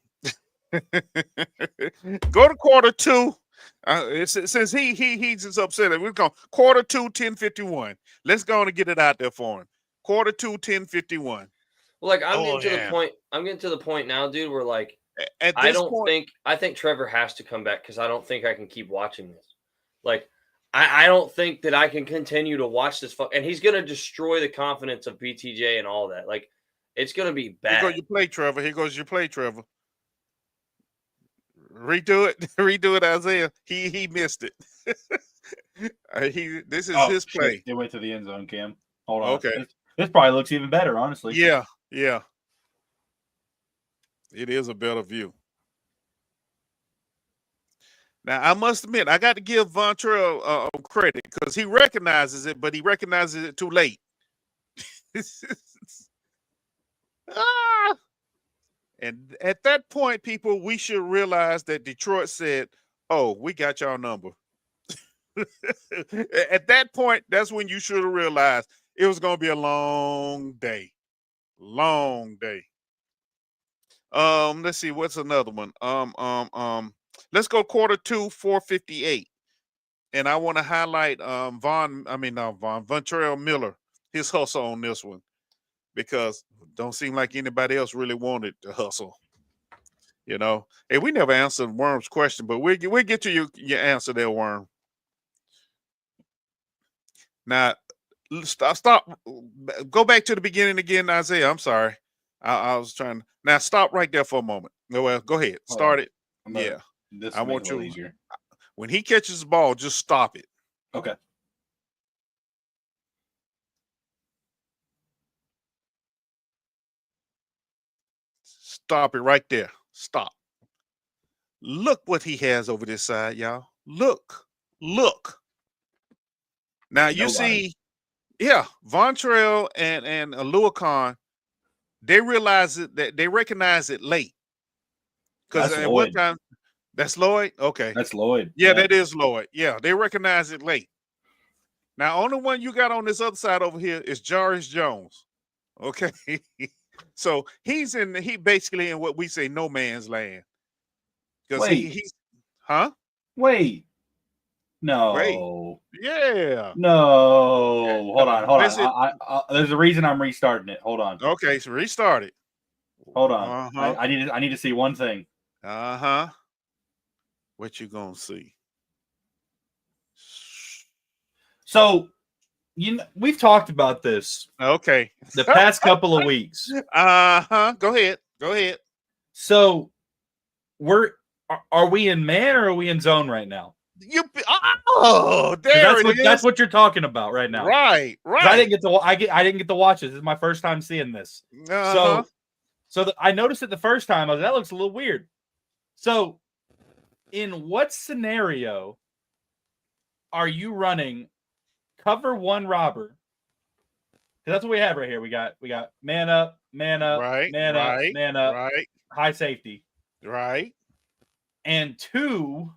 Speaker 2: go to quarter two. Since he's just upset, we're going quarter two, 10:51. Let's go on and get it out there for him. Quarter two, 10:51.
Speaker 3: Well, like I'm getting to the point now, dude, where like I think Trevor has to come back because I don't think I can keep watching this. Like, I don't think that I can continue to watch this and he's gonna destroy the confidence of BTJ and all that. Like, it's gonna be bad.
Speaker 2: Here goes your play, Trevor. Here goes your play, Trevor. Redo it, Isaiah. He missed it. This is his play.
Speaker 1: It went to the end zone, Cam. Hold on.
Speaker 2: Okay.
Speaker 1: This probably looks even better, honestly.
Speaker 2: Yeah. It is a better view. Now, I must admit, I got to give Vontrell credit because he recognizes it, but he recognizes it too late. And at that point, people, we should realize that Detroit said, oh, we got y'all number. At that point, that's when you should have realized it was going to be a long day. Long day. Let's see, what's another one? Let's go quarter two, 4:58. And I want to highlight Vontrell Miller, his hustle on this one, because don't seem like anybody else really wanted to hustle. You know, hey, we never answered Worm's question, but we'll get to your answer there, Worm. Now, stop. Go back to the beginning again, Isaiah. I'm sorry. I was trying. Now, stop right there for a moment. Well, go ahead. Start it. Yeah.
Speaker 1: I want you. Easier.
Speaker 2: When he catches the ball, just stop it.
Speaker 1: Okay.
Speaker 2: Stop it right there. Stop. Look what he has over this side, y'all. Look. Now you see, Vontrell and Aluakon, they realize it, that they recognize it late. Because at one time, that's Lloyd? Okay.
Speaker 1: That's Lloyd.
Speaker 2: Yeah, that is Lloyd. Yeah, they recognize it late. Now, only one you got on this other side over here is Jarvis Jones. Okay. So he basically in what we say no man's land. Because he's
Speaker 1: Wait. No.
Speaker 2: Wait. Yeah.
Speaker 1: No. Hold on. There's a reason I'm restarting it. Hold on.
Speaker 2: Okay, so restart it.
Speaker 1: Hold on. I need to see one thing.
Speaker 2: What you gonna see?
Speaker 1: So, we've talked about this.
Speaker 2: Okay.
Speaker 1: The past couple of weeks.
Speaker 2: Go ahead.
Speaker 1: So, are we in man or are we in zone right now? That's what you're talking about right now.
Speaker 2: Right.
Speaker 1: I didn't get to watch it. This is my first time seeing this. So I noticed it the first time. I was like, that looks a little weird. So, in what scenario are you running cover one robber? Because that's what we have right here. We got man up, man up, man up, high safety, and 2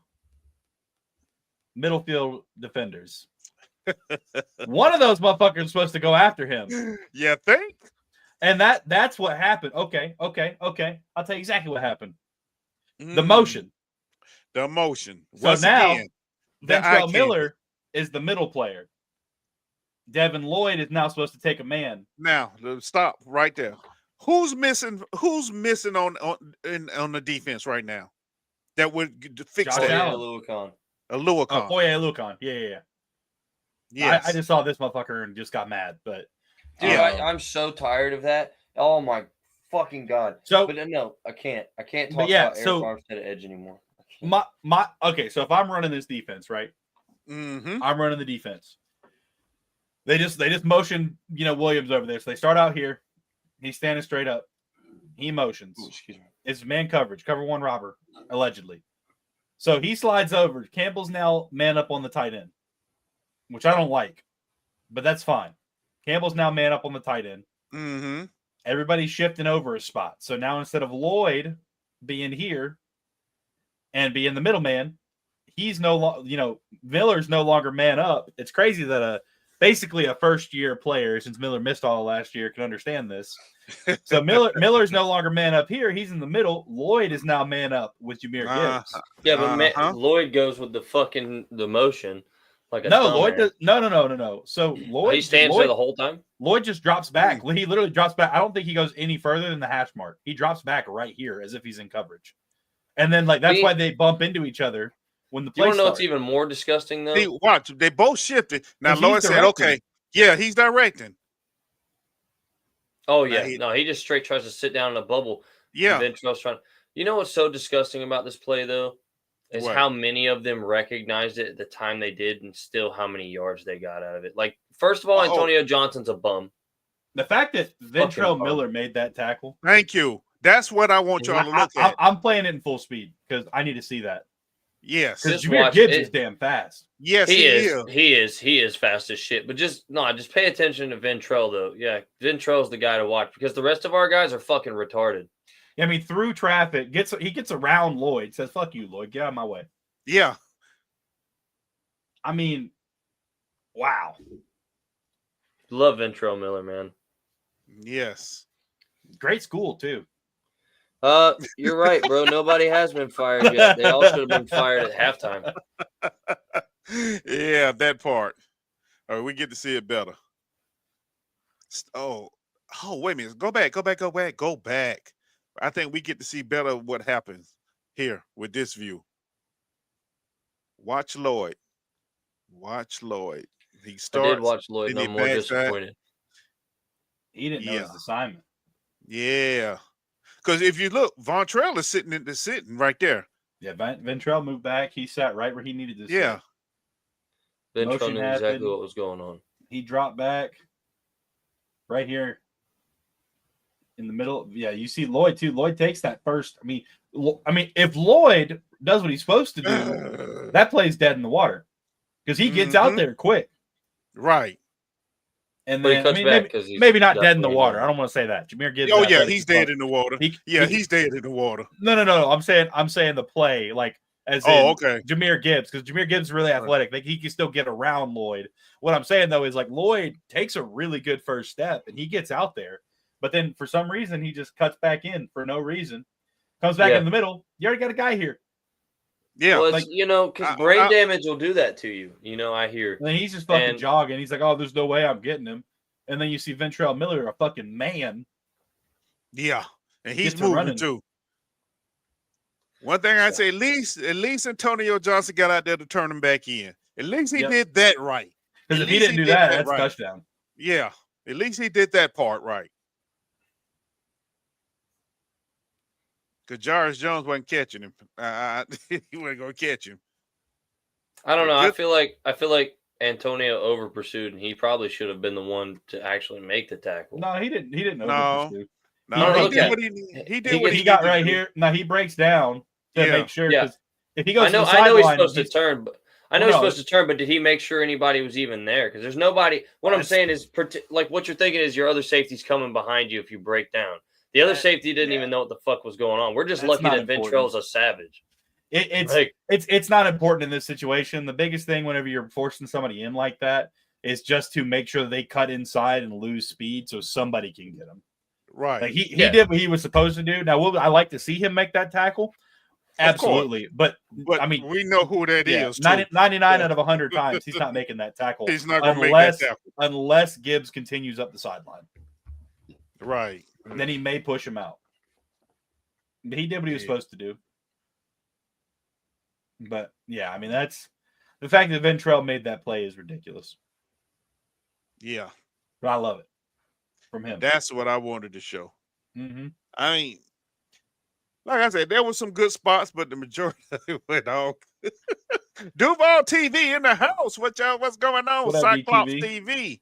Speaker 1: middle field defenders. One of those motherfuckers is supposed to go after him.
Speaker 2: You think?
Speaker 1: And that's what happened. Okay. I'll tell you exactly what happened. The motion.
Speaker 2: So
Speaker 1: once now, Ventrell Miller is the middle player. Devin Lloyd is now supposed to take a man.
Speaker 2: Now, stop right there. Who's missing on the defense right now? That would fix
Speaker 1: Josh
Speaker 2: that.
Speaker 3: Aluakon.
Speaker 1: Aluakon. Yeah. Yes. I just saw this motherfucker and just got mad. But
Speaker 3: dude, I'm so tired of that. Oh my fucking god. But no, I can't talk about Eric Armstead Edge anymore.
Speaker 1: Okay, so if I'm running this defense, right? I'm running the defense. They just motion, Williams over there. So they start out here. He's standing straight up. He motions.
Speaker 3: Excuse me.
Speaker 1: It's man coverage, cover one robber, allegedly. So he slides over. Campbell's now man up on the tight end, which I don't like, but that's fine. Campbell's now man up on the tight end. Everybody's shifting over a spot. So now instead of Lloyd being here and being the middleman, he's Miller's no longer man up. It's crazy that basically a first-year player, since Miller missed all last year, can understand this. So Miller's no longer man up here. He's in the middle. Lloyd is now man up with Jameer Gibbs.
Speaker 3: Yeah, but Lloyd goes with the motion.
Speaker 1: Lloyd does. No. So Lloyd
Speaker 3: he stands there the whole time.
Speaker 1: Lloyd just drops back. He literally drops back. I don't think he goes any further than the hash mark. He drops back right here as if he's in coverage. And then that's why they bump into each other when the play
Speaker 3: starts. You want to know what's even more disgusting though?
Speaker 2: See, watch, they both shifted. Now Lloyd said, "Okay, yeah, he's directing."
Speaker 3: Oh yeah, he just straight tries to sit down in a bubble.
Speaker 2: Yeah,
Speaker 3: Ventrell's trying. You know what's so disgusting about this play though, is how many of them recognized it at the time they did, and still how many yards they got out of it. Like, first of all, Antonio Johnson's a bum.
Speaker 1: The fact that Ventrell Miller made that tackle.
Speaker 2: Thank you. That's what I want y'all to look at.
Speaker 1: I'm playing it in full speed because I need to see that.
Speaker 2: Yes,
Speaker 1: because Jameer Gibbs is damn fast.
Speaker 2: Yes,
Speaker 3: he is. He is fast as shit. But just pay attention to Ventrell though. Yeah, Ventrell's the guy to watch because the rest of our guys are fucking retarded.
Speaker 1: I mean, through traffic, he gets around Lloyd. Says, "Fuck you, Lloyd. Get out of my way."
Speaker 2: Yeah.
Speaker 1: I mean, wow.
Speaker 3: Love Ventrell Miller, man.
Speaker 2: Yes.
Speaker 1: Great school too.
Speaker 3: You're right, bro. Nobody has been fired yet. They all should have been fired at halftime.
Speaker 2: Yeah, that part. All right, we get to see it better. Oh, wait a minute. Go back. I think we get to see better what happens here with this view. Watch Lloyd. He starts.
Speaker 3: I did watch Lloyd, and I'm more disappointed.
Speaker 1: He didn't know his assignment.
Speaker 2: Yeah. Because if you look, Ventrell is sitting right there.
Speaker 1: Yeah, Ventrell moved back. He sat right where he needed to sit.
Speaker 2: Yeah.
Speaker 3: Ventrell knew exactly what was going on.
Speaker 1: He dropped back right here in the middle. Yeah, you see Lloyd too. Lloyd takes that first. I mean, if Lloyd does what he's supposed to do, that play's dead in the water because he gets out there quick.
Speaker 2: Right.
Speaker 1: And then maybe not dead in the water. I don't want to say that. Jameer Gibbs.
Speaker 2: Oh yeah, he's dead in the water. He's dead in the water.
Speaker 1: No. I'm saying the play, like
Speaker 2: okay.
Speaker 1: Jameer Gibbs, because Jameer Gibbs is really athletic. Like he can still get around Lloyd. What I'm saying though is like Lloyd takes a really good first step and he gets out there, but then for some reason he just cuts back in for no reason. Comes back in the middle. You already got a guy here.
Speaker 2: Yeah,
Speaker 3: well, because brain damage will do that to you. I hear.
Speaker 1: And then he's just fucking jogging. He's like, "Oh, there's no way I'm getting him." And then you see Ventrell Miller, a fucking man.
Speaker 2: Yeah, And he's moving too. One thing I'd say, at least Antonio Johnson got out there to turn him back in. At least he did that right.
Speaker 1: Because if he didn't do that, that's a touchdown.
Speaker 2: Yeah. At least he did that part right. Because Jaguars Jones wasn't catching him. He wasn't going to catch him.
Speaker 3: I don't know. I feel like Antonio over pursued, and he probably should have been the one to actually make the tackle.
Speaker 1: No, he didn't over pursue.
Speaker 2: No, he did what he
Speaker 1: got right here. Now he breaks down to make sure. Because if he goes,
Speaker 3: I know he's supposed to turn, but he's supposed to turn. But did he make sure anybody was even there? Because there's nobody. What I'm saying is, like what you're thinking is your other safety's coming behind you if you break down. The other safety didn't even know what the fuck was going on. We're just lucky that Ventrell's a savage.
Speaker 1: It's not important in this situation. The biggest thing whenever you're forcing somebody in like that is just to make sure that they cut inside and lose speed so somebody can get them.
Speaker 2: Right.
Speaker 1: Like he did what he was supposed to do. Now, I like to see him make that tackle. Absolutely. But I mean,
Speaker 2: we know who that is.
Speaker 1: 99 out of 100 times, he's not making that tackle.
Speaker 2: He's not going to make that tackle.
Speaker 1: Unless Gibbs continues up the sideline.
Speaker 2: Right.
Speaker 1: Then he may push him out. But he did what he was supposed to do. But, yeah, I mean, that's the fact that Ventrell made that play is ridiculous.
Speaker 2: Yeah.
Speaker 1: But I love it from him.
Speaker 2: That's what I wanted to show.
Speaker 1: Mm-hmm.
Speaker 2: I mean, like I said, there were some good spots, but the majority of it went off. Duval TV in the house. What's going on? Cyclops TV.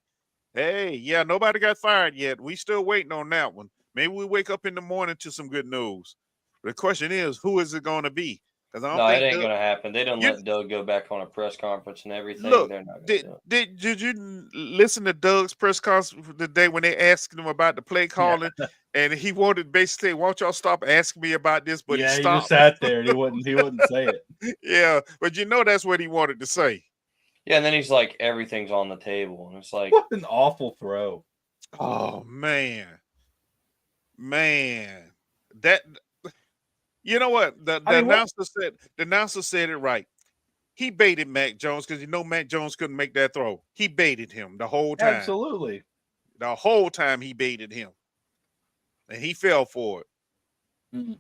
Speaker 2: Hey, yeah, nobody got fired yet. We still waiting on that one. Maybe we wake up in the morning to some good news. The question is, who is it going to be?
Speaker 3: No, it ain't going to happen. They don't let Doug go back on a press conference and everything.
Speaker 2: Look,
Speaker 3: they're not gonna do it.
Speaker 2: Did you listen to Doug's press conference the day when they asked him about the play calling? Yeah. And he wanted basically, won't y'all stop asking me about this? But he stopped.
Speaker 1: He just sat there and he wouldn't say it.
Speaker 2: Yeah, but that's what he wanted to say.
Speaker 3: Yeah, and then he's like, everything's on the table. And it's like,
Speaker 1: what an awful throw.
Speaker 2: Oh, man. That, you know what? The announcer said it right. He baited Mac Jones because Mac Jones couldn't make that throw. He baited him the whole time.
Speaker 1: Absolutely.
Speaker 2: The whole time he baited him. And he fell for it.
Speaker 1: Mm-hmm.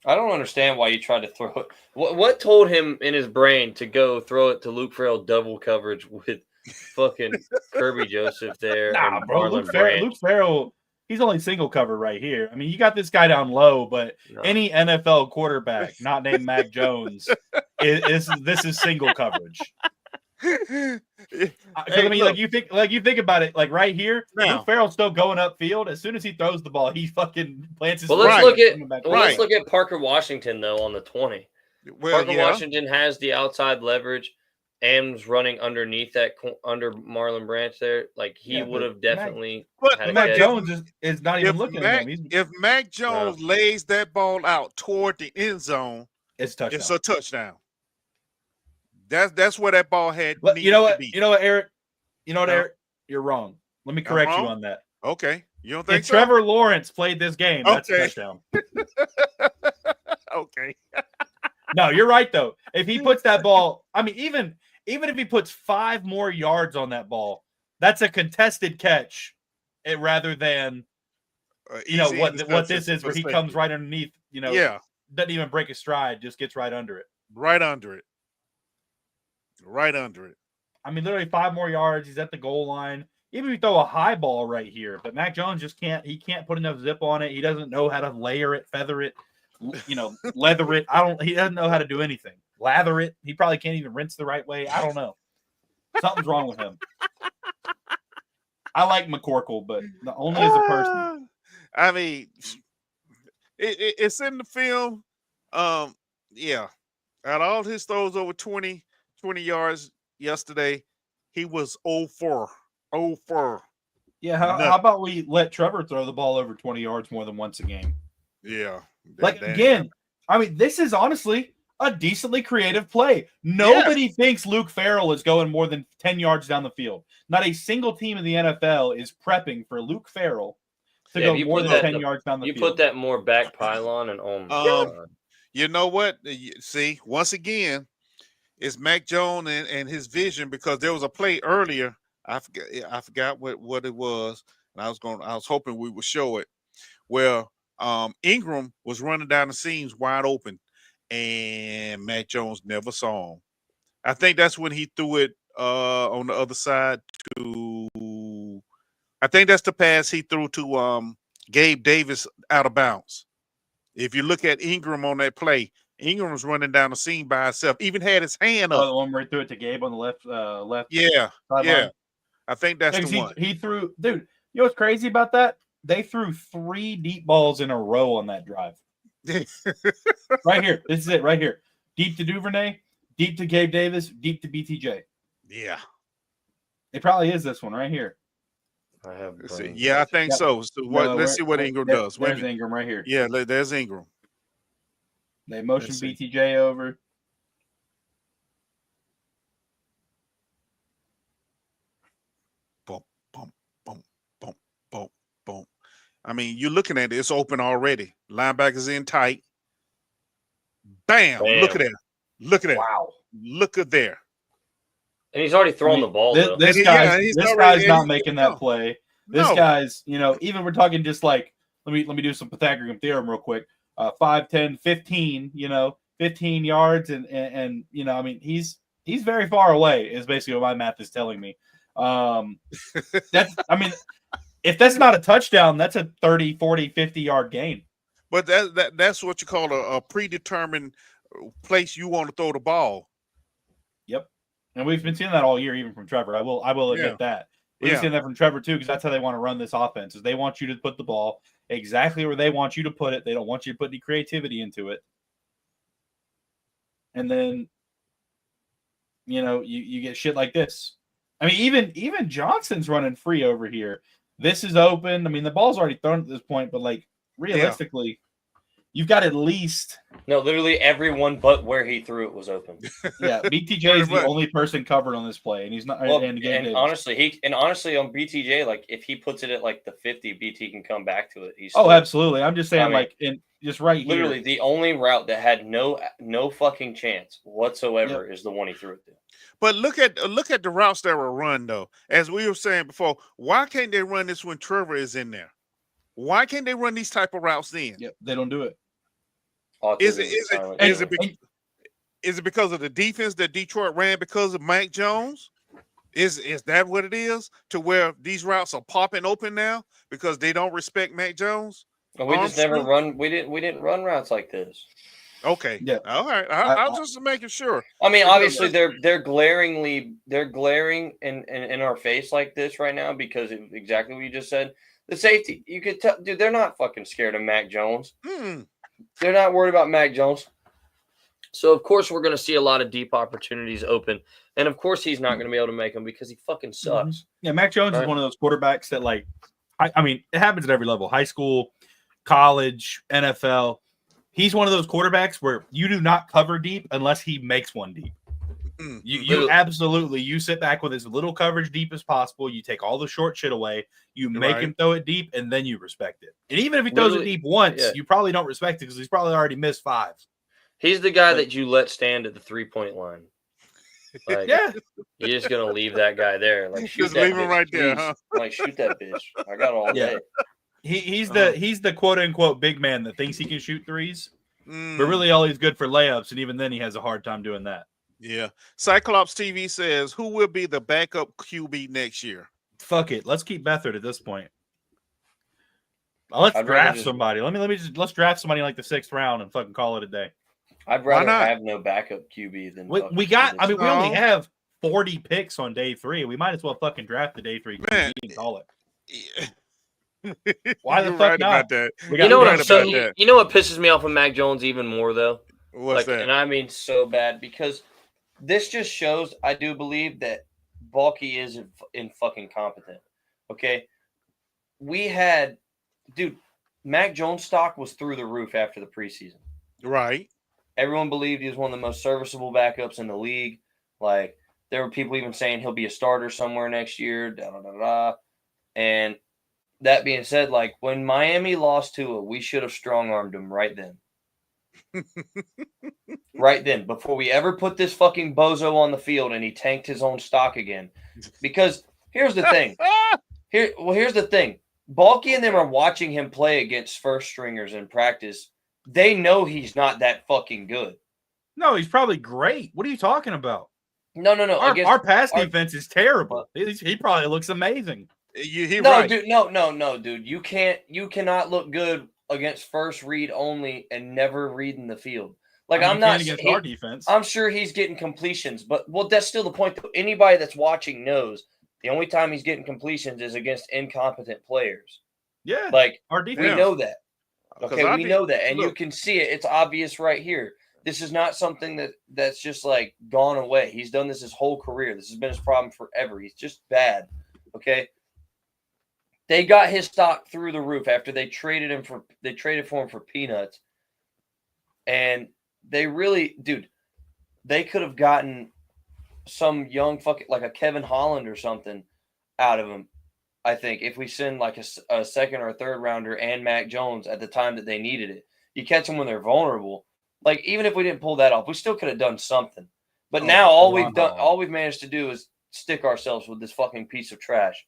Speaker 3: I don't understand why you tried to throw it. What told him in his brain to go throw it to Luke Farrell double coverage with fucking Kirby Joseph there?
Speaker 1: Nah, bro. Luke Farrell, he's only single cover right here. I mean, you got this guy down low, but any NFL quarterback not named Mac Jones this is single coverage. I mean, you think about it, like right here, Luke Farrell's still going upfield. As soon as he throws the ball, he fucking plants his.
Speaker 3: Let's look at Parker Washington though on the 20. Parker Washington has the outside leverage and was running underneath under Marlon Branch there. Like he would have definitely.
Speaker 1: But Mac Jones is not even looking at him.
Speaker 2: If Mac Jones lays that ball out toward the end zone, it's a touchdown. That's where that ball had.
Speaker 1: You know what, Eric? Eric? You're wrong. Let me correct you on that.
Speaker 2: Okay. You don't think
Speaker 1: if Trevor Lawrence played this game, that's a touchdown.
Speaker 2: Okay.
Speaker 1: No, you're right though. If he puts that ball, I mean, even if he puts 5 more yards on that ball, that's a contested catch, rather than what this is, where he comes right underneath. Doesn't even break a stride, just gets right under it.
Speaker 2: Right under it.
Speaker 1: I mean, literally 5 more yards. He's at the goal line. Even if you throw a high ball right here, but Mac Jones just can't. He can't put enough zip on it. He doesn't know how to layer it, feather it, leather it. He doesn't know how to do anything. Lather it. He probably can't even rinse the right way. I don't know. Something's wrong with him. I like McCorkle, but only as a person.
Speaker 2: I mean, it's in the film. Yeah. Out of all his throws over 20 yards yesterday, he was 0-4. 0-4.
Speaker 1: Yeah, how about we let Trevor throw the ball over 20 yards more than once a game?
Speaker 2: Yeah.
Speaker 1: Again, I mean, this is honestly a decently creative play. Nobody thinks Luke Farrell is going more than 10 yards down the field. Not a single team in the NFL is prepping for Luke Farrell to go more than 10 yards down the field.
Speaker 3: You put that more back pylon and my God.
Speaker 2: You know what? See, once again, it's Mac Jones and his vision, because there was a play earlier. I forgot what it was, and I was hoping we would show it, where Ingram was running down the seams wide open, and Mac Jones never saw him. I think that's when he threw it on the other side to. I think that's the pass he threw to Gabe Davis out of bounds. If you look at Ingram on that play, Ingram was running down the seam by himself. Even had his hand up.
Speaker 1: Oh, the one where he threw it to Gabe on the left.
Speaker 2: Yeah,
Speaker 1: sideline.
Speaker 2: yeah. I think that's the one.
Speaker 1: He threw, dude. You know what's crazy about that? They threw 3 deep balls in a row on that drive. Right here. This is it right here. Deep to Duvernay, deep to Gabe Davis, deep to BTJ.
Speaker 2: Yeah.
Speaker 1: It probably is this one right here.
Speaker 3: I have.
Speaker 2: Yeah, I think so. So let's see what Ingram does.
Speaker 1: There's Ingram right here.
Speaker 2: Yeah, there's Ingram.
Speaker 1: They motion BTJ over.
Speaker 2: Boom, boom, boom, boom, boom, boom. I mean, you're looking at it. It's open already. Linebackers in tight. Bam. Look at that. Look at that.
Speaker 1: Wow.
Speaker 2: Look at there.
Speaker 3: And he's already thrown the ball.
Speaker 1: This guy's not making that play. This guy's, even we're talking just like, let me do some Pythagorean theorem real quick. 5, 10, 15, 15 yards. And I mean, he's very far away is basically what my math is telling me. If that's not a touchdown, that's a 30, 40, 50-yard gain.
Speaker 2: But that's what you call a predetermined place you want to throw the ball.
Speaker 1: Yep. And we've been seeing that all year, even from Trevor. I will admit that. We've seen that from Trevor too, because that's how they want to run this offense. Is they want you to put the ball exactly where they want you to put it. They don't want you to put any creativity into it. And then, you get shit like this. I mean, even Johnson's running free over here. This is open. I mean, the ball's already thrown at this point, but like realistically, you've got at least
Speaker 3: literally everyone but where he threw it was open.
Speaker 1: Yeah, BTJ is the only person covered on this play, and he's not.
Speaker 3: Well, and honestly, on BTJ, like if he puts it at like the 50, BT can come back to it.
Speaker 1: Absolutely. I'm just saying, just right
Speaker 3: literally
Speaker 1: here.
Speaker 3: The only route that had no fucking chance whatsoever is the one he threw it to.
Speaker 2: But look at the routes that were run though. As we were saying before, why can't they run this when Trevor is in there? Why can't they run these type of routes then?
Speaker 1: Yep, they don't do it.
Speaker 2: Is it because of the defense that Detroit ran because of Mac Jones? Is that what it is? To where these routes are popping open now because they don't respect Mac Jones?
Speaker 3: We just never run. We didn't run routes like this.
Speaker 2: Okay. Yeah. All right. I'll just making sure.
Speaker 3: I mean, obviously they're glaring in our face like this right now because of exactly what you just said. The safety, you could tell, dude, they're not fucking scared of Mac Jones. They're not worried about Mac Jones. So of course we're going to see a lot of deep opportunities open, and of course he's not going to be able to make them because he fucking sucks.
Speaker 1: Yeah, Mac Jones is one of those quarterbacks that, like, I mean, it happens at every level: high school, college, NFL. He's one of those quarterbacks where you do not cover deep unless he makes one deep. You absolutely, you sit back with as little coverage deep as possible. You take all the short shit away. You make him throw it deep, and then you respect it. And even if he throws it deep once, you probably don't respect it because he's probably already missed 5.
Speaker 3: He's the guy that you let stand at the 3-point line. Like, you're just gonna leave that guy there. Like, shoot
Speaker 2: just
Speaker 3: that
Speaker 2: leave him right there, huh?
Speaker 3: Like, shoot that bitch. I got all day.
Speaker 1: He's the quote unquote big man that thinks he can shoot threes, but really all he's good for layups, and even then he has a hard time doing that.
Speaker 2: Yeah. Cyclops TV says, who will be the backup QB next year?
Speaker 1: Fuck it. Let's keep Beathard at this point. Let's draft somebody. Let's draft somebody like the 6th round and fucking call it a day.
Speaker 3: I'd rather have no backup QB than
Speaker 1: we only have 40 picks on day 3. We might as well fucking draft the day 3 QB and call it. Why the fuck not?
Speaker 2: About that.
Speaker 3: You know what I'm saying? You know what pisses me off with Mac Jones even more though?
Speaker 2: What's that?
Speaker 3: And I mean so bad because this just shows I do believe that Balky is in fucking competent. Okay. Mac Jones stock was through the roof after the preseason.
Speaker 2: Right.
Speaker 3: Everyone believed he was one of the most serviceable backups in the league. Like, there were people even saying he'll be a starter somewhere next year. And that being said, like, when Miami lost Tua, we should have strong-armed him right then. Right then, before we ever put this fucking bozo on the field and he tanked his own stock again. Because here's the thing. Here's the thing. Balky and them are watching him play against first stringers in practice. They know he's not that fucking good.
Speaker 1: No, he's probably great. What are you talking about?
Speaker 3: No.
Speaker 1: Our pass defense is terrible. He probably looks amazing.
Speaker 3: Dude. No, dude. You cannot look good against first read only and never reading the field. Like I'm not
Speaker 1: against our defense.
Speaker 3: I'm sure he's getting completions, but that's still the point though. Anybody that's watching knows the only time he's getting completions is against incompetent players.
Speaker 1: Yeah.
Speaker 3: Like
Speaker 1: our defense.
Speaker 3: we know that. Okay, we know that. And you can see it. It's obvious right here. This is not something that's just like gone away. He's done this his whole career. This has been his problem forever. He's just bad. Okay. They got his stock through the roof after they traded for him for peanuts. And they really, dude, they could have gotten some young fucking like a Kevin Holland or something out of him. I think if we send like a second or a third rounder and Mac Jones at the time that they needed it, you catch them when they're vulnerable. Like even if we didn't pull that off, we still could have done something. But now all we've managed to do is stick ourselves with this fucking piece of trash.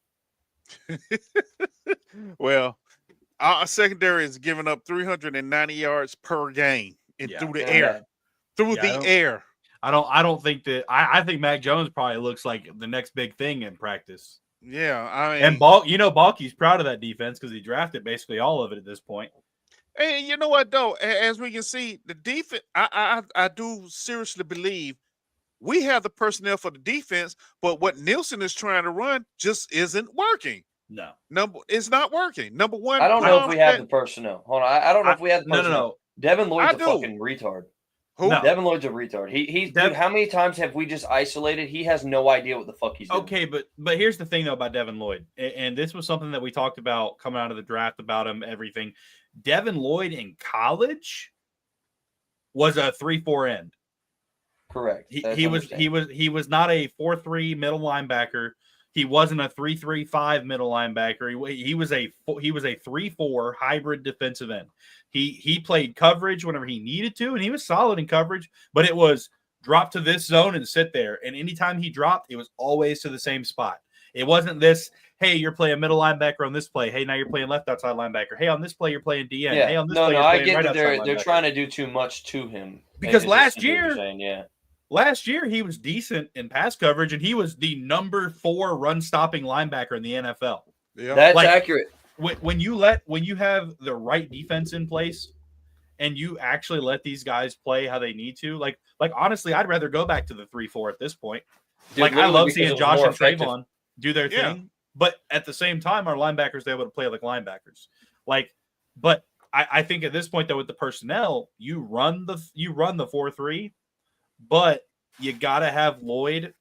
Speaker 2: Well, our secondary is giving up 390 yards per game through the air. Through the air.
Speaker 1: I don't think that I think Mac Jones probably looks like the next big thing in practice.
Speaker 2: Yeah, I mean,
Speaker 1: and Balky's proud of that defense because he drafted basically all of it at this point.
Speaker 2: And you know what though, as we can see, the defense, I do seriously believe we have the personnel for the defense, but what Nielsen is trying to run just isn't working.
Speaker 1: No,
Speaker 2: it's not working. Number one,
Speaker 3: I don't know if we have the personnel. Hold on, I don't know if we have the personnel.
Speaker 1: No.
Speaker 3: Devin Lloyd's a fucking retard.
Speaker 2: Who?
Speaker 3: No. Devin Lloyd's a retard. Dude, how many times have we just isolated? He has no idea what the fuck he's doing.
Speaker 1: Okay, but here's the thing though about Devin Lloyd, and this was something that we talked about coming out of the draft about him. Everything. Devin Lloyd in college was a 3-4 end.
Speaker 3: Correct.
Speaker 1: He was not a 4-3 middle linebacker. He wasn't a 3-3-5 middle linebacker. He was a 3-4 hybrid defensive end. He played coverage whenever he needed to, and he was solid in coverage, but it was drop to this zone and sit there. And anytime he dropped, it was always to the same spot. It wasn't this, hey, you're playing middle linebacker on this play. Hey, now you're playing left outside linebacker. Hey, on this play, you're playing DN.
Speaker 3: Yeah.
Speaker 1: Hey, on this play, you're
Speaker 3: I
Speaker 1: playing
Speaker 3: get
Speaker 1: right
Speaker 3: that
Speaker 1: outside
Speaker 3: they're
Speaker 1: linebacker.
Speaker 3: trying to do too much to him.
Speaker 1: Because last year he was decent in pass coverage, and he was the number 4 run-stopping linebacker in the NFL.
Speaker 3: Yeah. That's accurate.
Speaker 1: When you have the right defense in place and you actually let these guys play how they need to, like honestly, I'd rather go back to the 3-4 at this point. Dude, I love seeing Josh and Trayvon do their thing, but at the same time, our linebackers are able to play like linebackers. But I think at this point though, with the personnel, you run the 4-3, but you gotta have Lloyd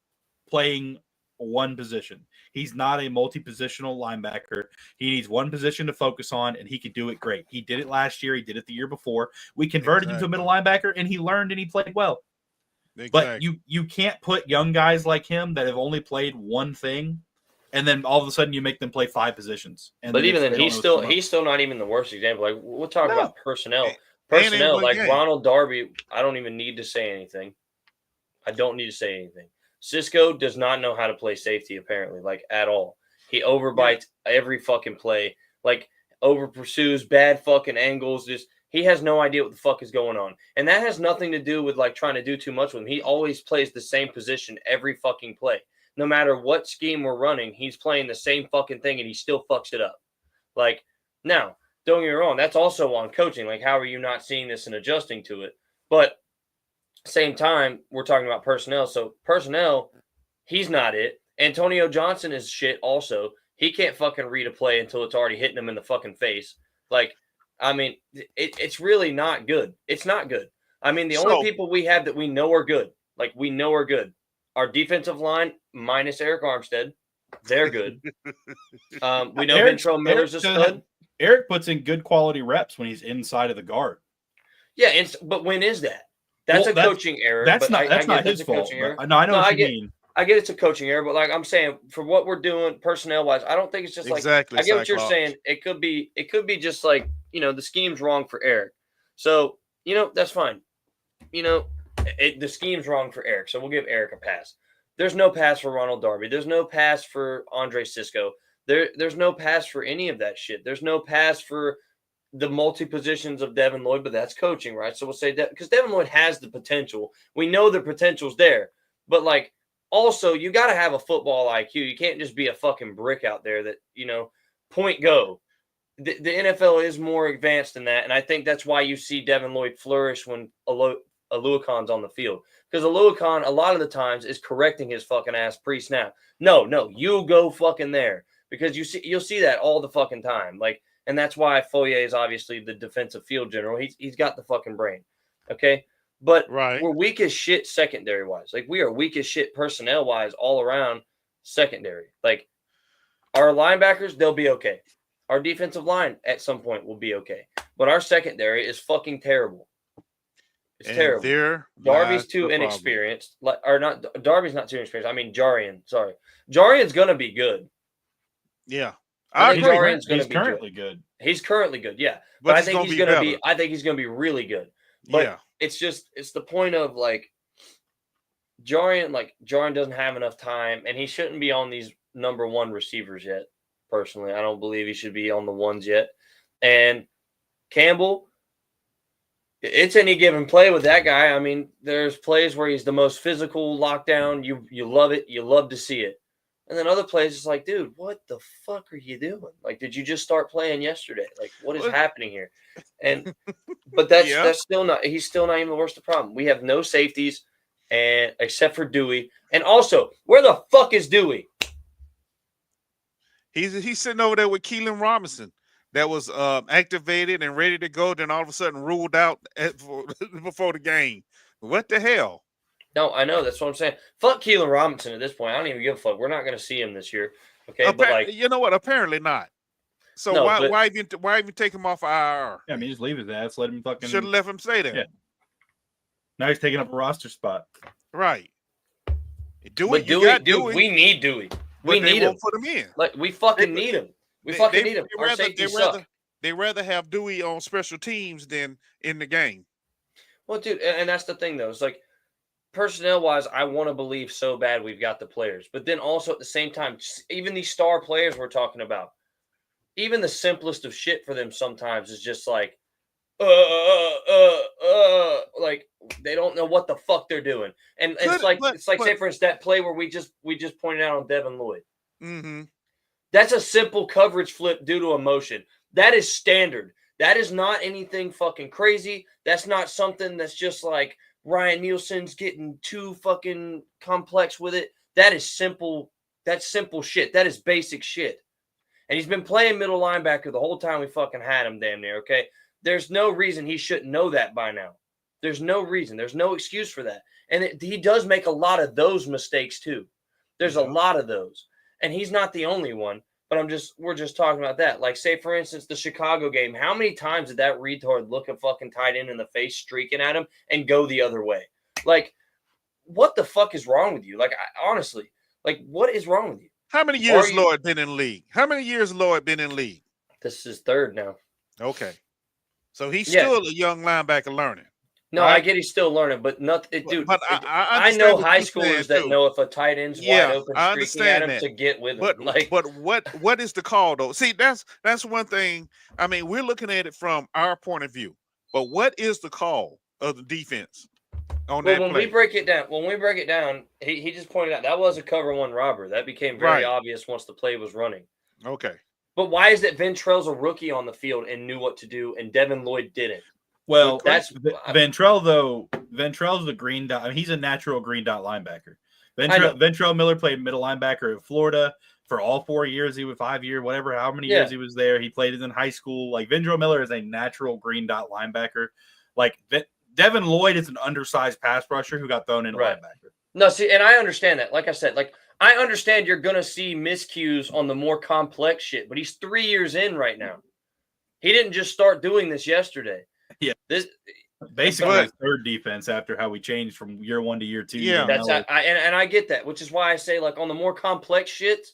Speaker 1: playing one position. He's not a multi-positional linebacker. He needs one position to focus on, and he can do it great. He did it last year. He did it the year before. We converted him to a middle linebacker, and he learned and he played well. Exactly. But you can't put young guys like him that have only played one thing, and then all of a sudden you make them play 5 positions.
Speaker 3: But even then, he's still not even the worst example. Like we'll talk about personnel. Personnel, like Ronald Darby, I don't even need to say anything. I don't need to say anything. Cisco does not know how to play safety, apparently, like at all. He overbites every fucking play, like over pursues, bad fucking angles. Just he has no idea what the fuck is going on. And that has nothing to do with like trying to do too much with him. He always plays the same position every fucking play. No matter what scheme we're running, he's playing the same fucking thing and he still fucks it up. Like, now, don't get me wrong, that's also on coaching. Like, how are you not seeing this and adjusting to it? But same time, we're talking about personnel. So personnel, he's not it. Antonio Johnson is shit also. He can't fucking read a play until it's already hitting him in the fucking face. Like, I mean, it's really not good. It's not good. I mean, the only people we have that we know are good, like we know are good, our defensive line minus Eric Armstead. They're good. We know Ventrell Miller's a stud.
Speaker 1: Eric puts in good quality reps when he's inside of the guard.
Speaker 3: Yeah, but when is that? That's a coaching error.
Speaker 1: That's not his fault. No, I know what you mean.
Speaker 3: I get it's a coaching error, but like I'm saying, for what we're doing personnel wise, I don't think it's just
Speaker 2: exactly.
Speaker 3: I get what you're saying. It could be just like, you know, the scheme's wrong for Eric. So, you know, that's fine. You know, the scheme's wrong for Eric. So we'll give Eric a pass. There's no pass for Ronald Darby. There's no pass for Andre Cisco. There's no pass for any of that shit. There's no pass for the multi-positions of Devin Lloyd, but that's coaching, right? So we'll say that because Devin Lloyd has the potential. We know the potential's there. But, like, also, you got to have a football IQ. You can't just be a fucking brick out there that, point go. The NFL is more advanced than that, and I think that's why you see Devin Lloyd flourish when Aluakon's on the field. Because Aluakon, a lot of the times, is correcting his fucking ass pre-snap. No, you go fucking there. Because you'll see that all the fucking time. Like, and that's why Foye is obviously the defensive field general. He's got the fucking brain. Okay? But we're weak as shit secondary-wise. Like, we are weak as shit personnel-wise all around secondary. Like, our linebackers, they'll be okay. Our defensive line at some point will be okay. But our secondary is fucking terrible. It's terrible. Darby's too inexperienced. Darby's not too inexperienced. I mean, Jarian. Sorry. Jarian's going to be good.
Speaker 2: Yeah.
Speaker 1: He's currently good.
Speaker 3: He's currently good, yeah. But I think he's going to be really good. But it's the point of, like, Jarian doesn't have enough time, and he shouldn't be on these number one receivers yet. Personally, I don't believe he should be on the ones yet. And Campbell, it's any given play with that guy. I mean, there's plays where he's the most physical lockdown. You love it. You love to see it. And then other plays, it's like, dude, what the fuck are you doing? Like, did you just start playing yesterday? Like, what is happening here? And but that's still not. He's still not even the worst of the problem. We have no safeties, and except for Dewey. And also, where the fuck is Dewey?
Speaker 2: He's sitting over there with Keelan Robinson that was activated and ready to go, then all of a sudden ruled out before the game. What the hell?
Speaker 3: No, I know. That's what I'm saying. Fuck Keelan Robinson at this point. I don't even give a fuck. We're not going to see him this year. Okay, but like,
Speaker 2: you know what? Apparently not. So no, why even take him off IR?
Speaker 1: Yeah, I mean, just leave his ass. Let him fucking.
Speaker 2: Should have left him stay there.
Speaker 1: Yeah. Now he's taking up a roster spot.
Speaker 2: Right.
Speaker 3: Dewey, we need Dewey. We need him.
Speaker 2: Put him in.
Speaker 3: Like, we fucking need him. We fucking need him. Our safeties suck.
Speaker 2: They rather have Dewey on special teams than in the game.
Speaker 3: Well, dude, and that's the thing though. It's like, personnel-wise, I want to believe so bad we've got the players. But then also at the same time, even these star players we're talking about, even the simplest of shit for them sometimes is just like, like they don't know what the fuck they're doing. And it's like say for instance that play where we just pointed out on Devin Lloyd.
Speaker 2: Mm-hmm.
Speaker 3: That's a simple coverage flip due to emotion. That is standard. That is not anything fucking crazy. That's not something that's just like Ryan Nielsen's getting too fucking complex with it. That is simple. That's simple shit. That is basic shit. And he's been playing middle linebacker the whole time we fucking had him damn near, okay? There's no reason he shouldn't know that by now. There's no reason. There's no excuse for that. And he does make a lot of those mistakes too. There's a lot of those. And he's not the only one, but we're just talking about that. Like, say, for instance, the Chicago game. How many times did that retard look a fucking tight end in the face streaking at him and go the other way? Like, what the fuck is wrong with you? Like, honestly, like, what is wrong with you?
Speaker 2: How many years Lloyd been in league? How many years Lloyd been in league?
Speaker 3: This is third now.
Speaker 2: Okay. So he's still a young linebacker learning.
Speaker 3: No, right? I get he's still learning, but nothing, dude. But I know high schoolers that know if a tight end's wide open, streaking at him to get with him.
Speaker 2: But what is the call though? See, that's one thing. I mean, we're looking at it from our point of view. But what is the call of the defense on that play?
Speaker 3: When we break it down, he just pointed out that was a cover one robber. That became very obvious once the play was running.
Speaker 2: Okay.
Speaker 3: But why is it Ventrell's a rookie on the field and knew what to do, and Devin Lloyd didn't?
Speaker 1: Well, that's Ventrell though. Ventrell's the green dot. I mean, he's a natural green dot linebacker. Ventrell Miller played middle linebacker at Florida for all 4 years. He was 5 year, whatever, how many years he was there. He played it in high school. Like, Ventrell Miller is a natural green dot linebacker. Like, Devin Lloyd is an undersized pass rusher who got thrown in linebacker.
Speaker 3: No, see, and I understand that. Like I said, like, I understand you're gonna see miscues on the more complex shit, but he's 3 years in right now. He didn't just start doing this yesterday.
Speaker 1: Yeah, this basically his third defense after how we changed from year one to year two.
Speaker 3: Yeah, that's I get that, which is why I say, like, on the more complex shit,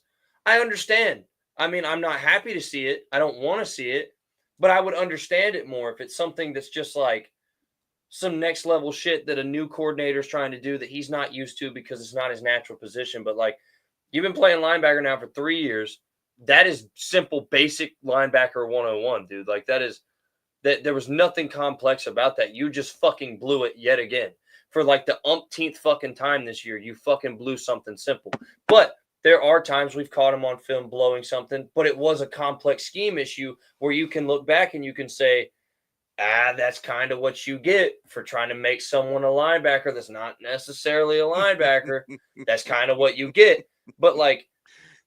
Speaker 3: I understand. I mean, I'm not happy to see it. I don't want to see it, but I would understand it more if it's something that's just like some next level shit that a new coordinator is trying to do that he's not used to because it's not his natural position. But like, you've been playing linebacker now for 3 years. that is simple, basic linebacker 101, dude. Like that there was nothing complex about that. You just fucking blew it yet again. For like the umpteenth fucking time this year, you fucking blew something simple. But there are times we've caught him on film blowing something, but it was a complex scheme issue where you can look back and you can say, that's kind of what you get for trying to make someone a linebacker that's not necessarily a linebacker. That's kind of what you get. But like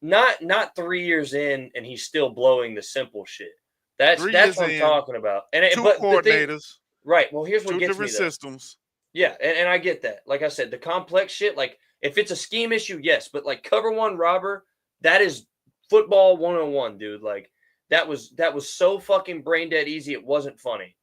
Speaker 3: not 3 years in and he's still blowing the simple shit. That's what I'm talking about. And
Speaker 2: two coordinators.
Speaker 3: Right. Well, here's what
Speaker 2: two
Speaker 3: gets
Speaker 2: different
Speaker 3: me though.
Speaker 2: systems.
Speaker 3: Yeah, and I get that. Like I said, the complex shit, like if it's a scheme issue, yes, but like cover one robber, that is football 101, dude. Like that was so fucking brain dead easy. It wasn't funny.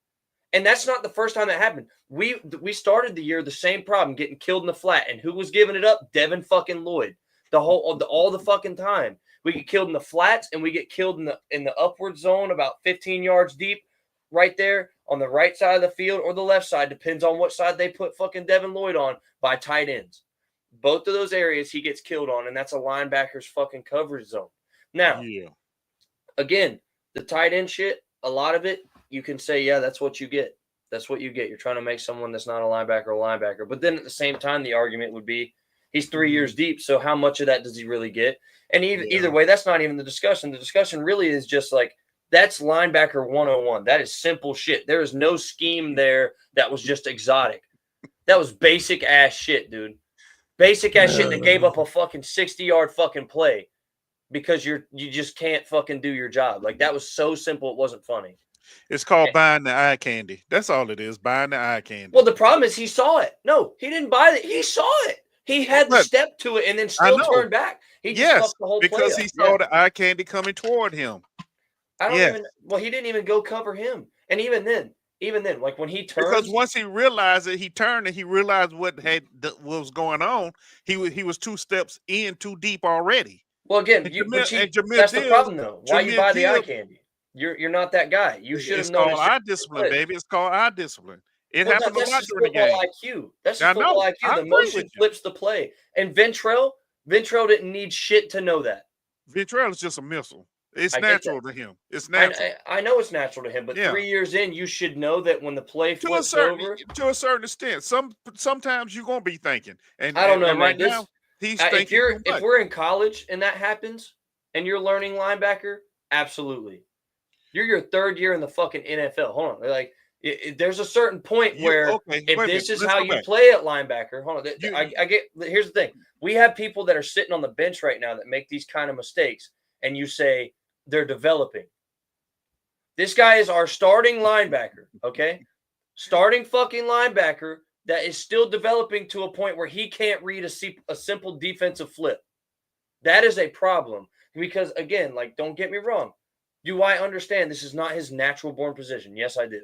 Speaker 3: And that's not the first time that happened. We started the year the same problem, getting killed in the flat, and who was giving it up? Devin fucking Lloyd. All the fucking time. We get killed in the flats and we get killed in the upward zone about 15 yards deep, right there on the right side of the field or the left side, depends on what side they put fucking Devin Lloyd on, by tight ends. Both of those areas he gets killed on, and that's a linebacker's fucking coverage zone. Now, again, the tight end shit, a lot of it, you can say, yeah, that's what you get. That's what you get. You're trying to make someone that's not a linebacker. But then at the same time, the argument would be he's 3 years deep, so how much of that does he really get? And either way, that's not even the discussion. The discussion really is just like, that's linebacker 101. That is simple shit. There is no scheme there that was just exotic. That was basic ass shit, dude. Basic ass shit that gave up a fucking 60-yard fucking play because you just can't fucking do your job. Like that was so simple, it wasn't funny.
Speaker 2: It's called buying the eye candy. That's all it is, buying the eye candy.
Speaker 3: Well, the problem is he saw it. No, he didn't buy it. He saw it. He had the step to it and then still turned back. He just fucked the whole play
Speaker 2: because he saw the eye candy coming toward him.
Speaker 3: He didn't even go cover him. And even then, like when he turns,
Speaker 2: because once he realized it, he turned and he realized what was going on. He was 2 steps in too deep already.
Speaker 3: Well, again, that's the problem though. Why you buy the eye candy? You're not that guy. You should have known.
Speaker 2: It's called eye discipline, baby. It's called eye discipline. It happened a lot during the game.
Speaker 3: IQ. That's just football IQ. The motion flips the play. And Ventrell didn't need shit to know that.
Speaker 2: Ventrell is just a missile. It's natural to him. It's natural.
Speaker 3: I know it's natural to him, but 3 years in, you should know that when the play flips over.
Speaker 2: To a certain extent. Sometimes you're going to be thinking. And
Speaker 3: I don't know, man.
Speaker 2: Right now, he's thinking.
Speaker 3: If we're in college and that happens and you're learning linebacker, absolutely. You're your 3rd year in the fucking NFL. Hold on. Like, there's a certain point where if this is how you play at linebacker, hold on. I get. Here's the thing. We have people that are sitting on the bench right now that make these kind of mistakes, and you say they're developing. This guy is our starting linebacker, okay? Starting fucking linebacker that is still developing to a point where he can't read a simple defensive flip. That is a problem because, again, like, don't get me wrong. Do I understand this is not his natural born position? Yes, I do.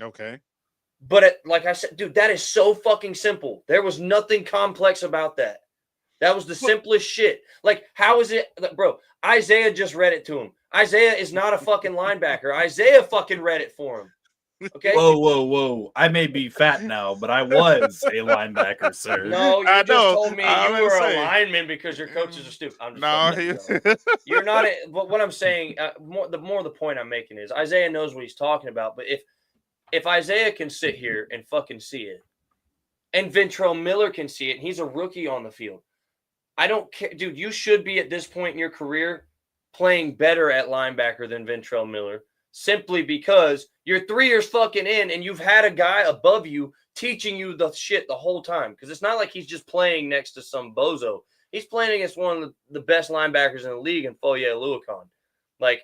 Speaker 2: Okay.
Speaker 3: But like I said, dude, that is so fucking simple. There was nothing complex about that. That was the simplest shit. Like, how is it, bro? Isaiah just read it to him. Isaiah is not a fucking linebacker. Isaiah fucking read it for him. Okay.
Speaker 1: Whoa. I may be fat now, but I was a linebacker, sir.
Speaker 3: No, you just told me you were a lineman because your coaches are stupid. I'm just you're not. But what I'm saying, the more the point I'm making is Isaiah knows what he's talking about. But if Isaiah can sit here and fucking see it, and Ventrell Miller can see it, and he's a rookie on the field, I don't care, dude. You should be at this point in your career playing better at linebacker than Ventrell Miller, simply because you're 3 years fucking in and you've had a guy above you teaching you the shit the whole time. Because it's not like he's just playing next to some bozo. He's playing against one of the best linebackers in the league in Foye Oluokun. Like,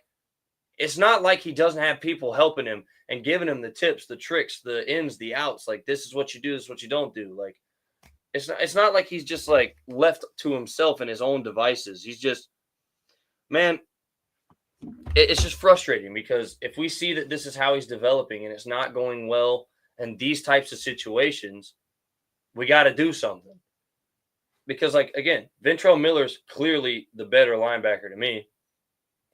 Speaker 3: it's not like he doesn't have people helping him and giving him the tips, the tricks, the ins, the outs. Like, this is what you do, this is what you don't do. Like, it's not like he's just like left to himself and his own devices. He's just, man, it's just frustrating because if we see that this is how he's developing and it's not going well in these types of situations, we got to do something. Because, like, again, Ventrell Miller's clearly the better linebacker to me.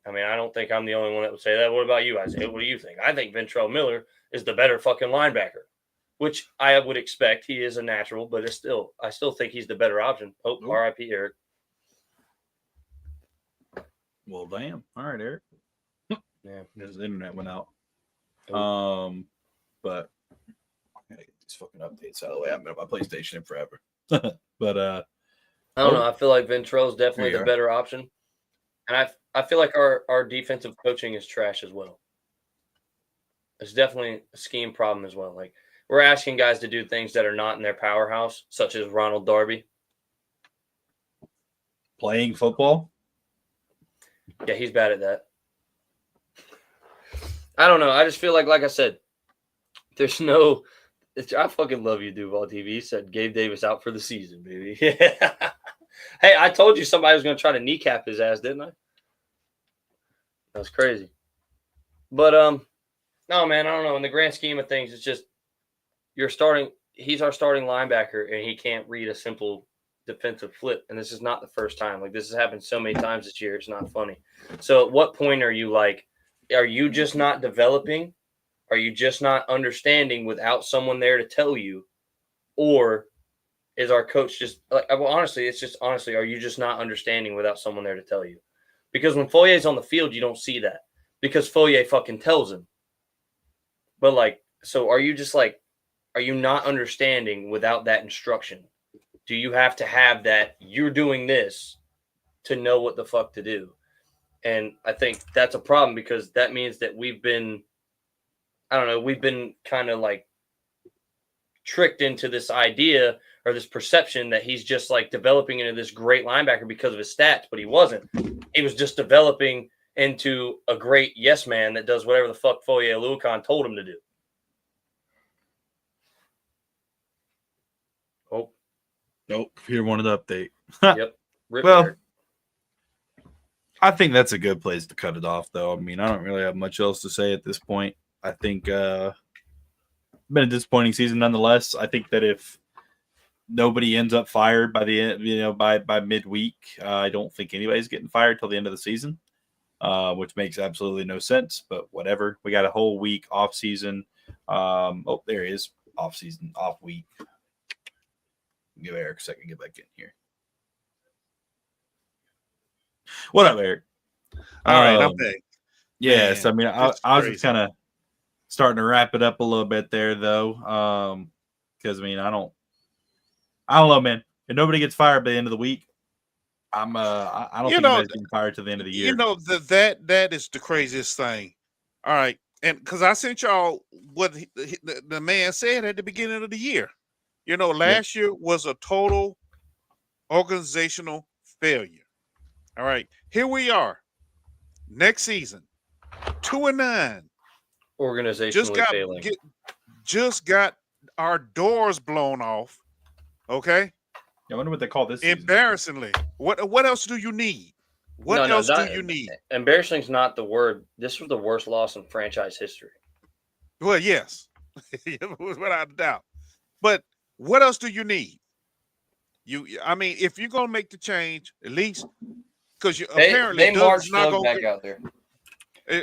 Speaker 3: I mean, I don't think I'm the only one that would say that. What about you, Isaiah? What do you think? I think Ventrell Miller is the better fucking linebacker, which I would expect. He is a natural, but I still think he's the better option. RIP Eric.
Speaker 1: Well, damn. All right, Eric.
Speaker 3: Yeah.
Speaker 1: His internet went out.
Speaker 3: Oh.
Speaker 1: But I gotta get these fucking updates out of the way. I haven't been on my PlayStation in forever. But
Speaker 3: I don't know. I feel like Ventrell's definitely the better option. And I feel like our defensive coaching is trash as well. It's definitely a scheme problem as well. Like, we're asking guys to do things that are not in their powerhouse, such as Ronald Darby.
Speaker 1: Playing football?
Speaker 3: Yeah, he's bad at that. I don't know. I just feel like I said, there's no – I fucking love you, Duval TV. He said Gabe Davis out for the season, baby. Yeah. Hey, I told you somebody was going to try to kneecap his ass, didn't I? That was crazy. But, no, man, I don't know. In the grand scheme of things, it's just he's our starting linebacker, and he can't read a simple defensive flip. And this is not the first time. Like, this has happened so many times this year. It's not funny. So at what point are you like, are you just not developing? Are you just not understanding without someone there to tell you? Or is our coach just like, well, honestly, are you just not understanding without someone there to tell you? Because when Foyer's on the field, you don't see that because Foyer fucking tells him. But like, so are you just like, are you not understanding without that instruction? Do you have to have that you're doing this to know what the fuck to do? And I think that's a problem because that means that we've been kind of like tricked into this idea or this perception that he's just like developing into this great linebacker because of his stats, but he wasn't. He was just developing into a great yes man that does whatever the fuck Foye Aluakon told him to do. Oh.
Speaker 1: Nope. Here wanted to update.
Speaker 3: Yep.
Speaker 1: Well, I think that's a good place to cut it off, though. I mean, I don't really have much else to say at this point. I think been a disappointing season nonetheless. I think that if nobody ends up fired by the end, by midweek, I don't think anybody's getting fired till the end of the season, which makes absolutely no sense. But whatever. We got a whole week off season. Oh, there he is. Off season, off week. Give Eric a second to get back in here. What up, Eric?
Speaker 2: All right, I'm back.
Speaker 1: Yes,
Speaker 2: Man,
Speaker 1: I mean, I was just kind of starting to wrap it up a little bit there, though, because I mean, I don't know, man. If nobody gets fired by the end of the week, I don't think anybody's getting fired to the end of the year.
Speaker 2: You know that is the craziest thing. All right, and because I sent y'all what the man said at the beginning of the year. You know, last year was a total organizational failure. All right, here we are. Next season, 2-9.
Speaker 3: Organizationally failing.
Speaker 2: Just got our doors blown off. Okay.
Speaker 1: I wonder what they call this season.
Speaker 2: Embarrassingly. What else do you need? What else do you need?
Speaker 3: Embarrassing is not the word. This was the worst loss in franchise history.
Speaker 2: Well, yes, without a doubt. But what else do you need? I mean, if you're gonna make the change, at least because apparently Doug is not gonna
Speaker 3: get out there.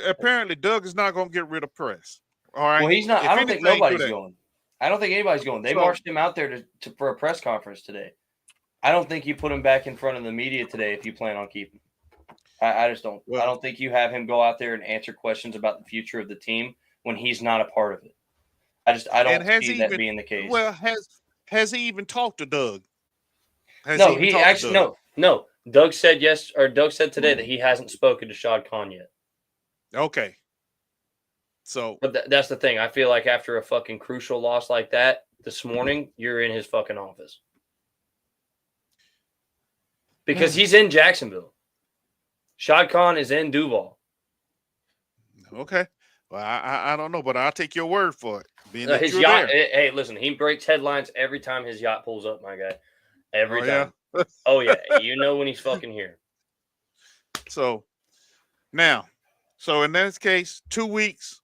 Speaker 2: Apparently, Doug is not gonna get rid of Press. All right.
Speaker 3: Well, he's not. I don't think nobody's going. I don't think anybody's going. They marched him out there for a press conference today. I don't think you put him back in front of the media today if you plan on keeping him. I just don't. I don't think you have him go out there and answer questions about the future of the team when he's not a part of it. I don't see that being the case.
Speaker 2: Well, has he even talked to Doug?
Speaker 3: No. Doug said Doug said today that he hasn't spoken to Shad Khan yet.
Speaker 2: Okay. So,
Speaker 3: but that's the thing. I feel like after a fucking crucial loss like that this morning, you're in his fucking office because he's in Jacksonville. Shad Khan is in Duval.
Speaker 2: Okay. Well, I don't know, but I'll take your word for it.
Speaker 3: His yacht. Hey, listen, he breaks headlines every time his yacht pulls up, my guy. Every time. Yeah? Oh yeah, you know when he's fucking here.
Speaker 2: So now, in this case, 2 weeks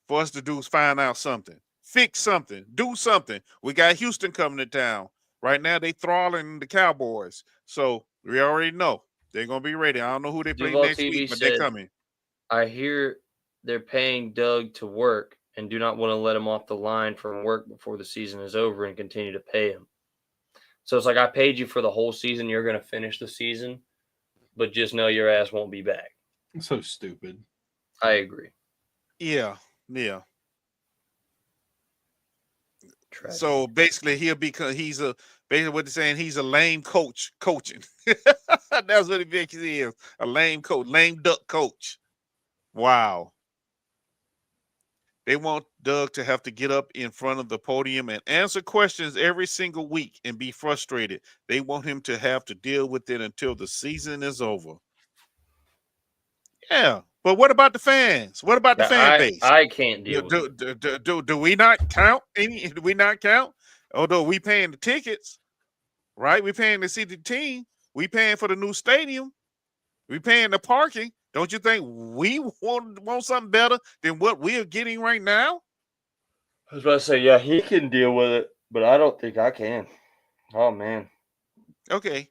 Speaker 2: for us to do is find out something, fix something, do something. We got Houston coming to town right now. They throttling the Cowboys, so we already know they're gonna be ready. I don't know who they play next week, but they're coming.
Speaker 3: I hear they're paying Doug to work and do not want to let him off the line from work before the season is over and continue to pay him. So it's like, I paid you for the whole season. You're going to finish the season, but just know your ass won't be back.
Speaker 1: So stupid.
Speaker 3: I agree.
Speaker 2: Yeah.
Speaker 3: Tragic.
Speaker 2: So basically, basically what they're saying. He's a lame coach coaching. That's what he basically is. A lame coach, lame duck coach. Wow. They want Doug to have to get up in front of the podium and answer questions every single week and be frustrated. They want him to have to deal with it until the season is over. Yeah, but what about the fans? What about the fan base?
Speaker 3: I can't deal with it.
Speaker 2: Do we not count any? Do we not count? Although we paying the tickets, right? We paying to see the team. We paying for the new stadium. We paying the parking. Don't you think we want something better than what we are getting right now?
Speaker 3: I was about to say, yeah, he can deal with it, but I don't think I can. Oh man.
Speaker 2: Okay.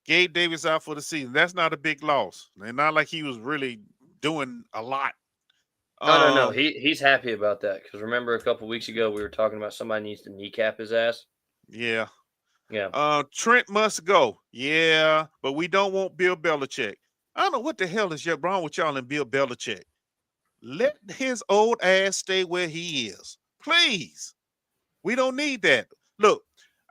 Speaker 2: Gabe Davis out for the season. That's not a big loss. And not like he was really doing a lot.
Speaker 3: No. He's happy about that because remember a couple weeks ago we were talking about somebody needs to kneecap his ass.
Speaker 2: Yeah.
Speaker 3: Yeah.
Speaker 2: Trent must go. Yeah, but we don't want Bill Belichick. I don't know what the hell is wrong with y'all and Bill Belichick. Let his old ass stay where he is. Please. We don't need that. Look,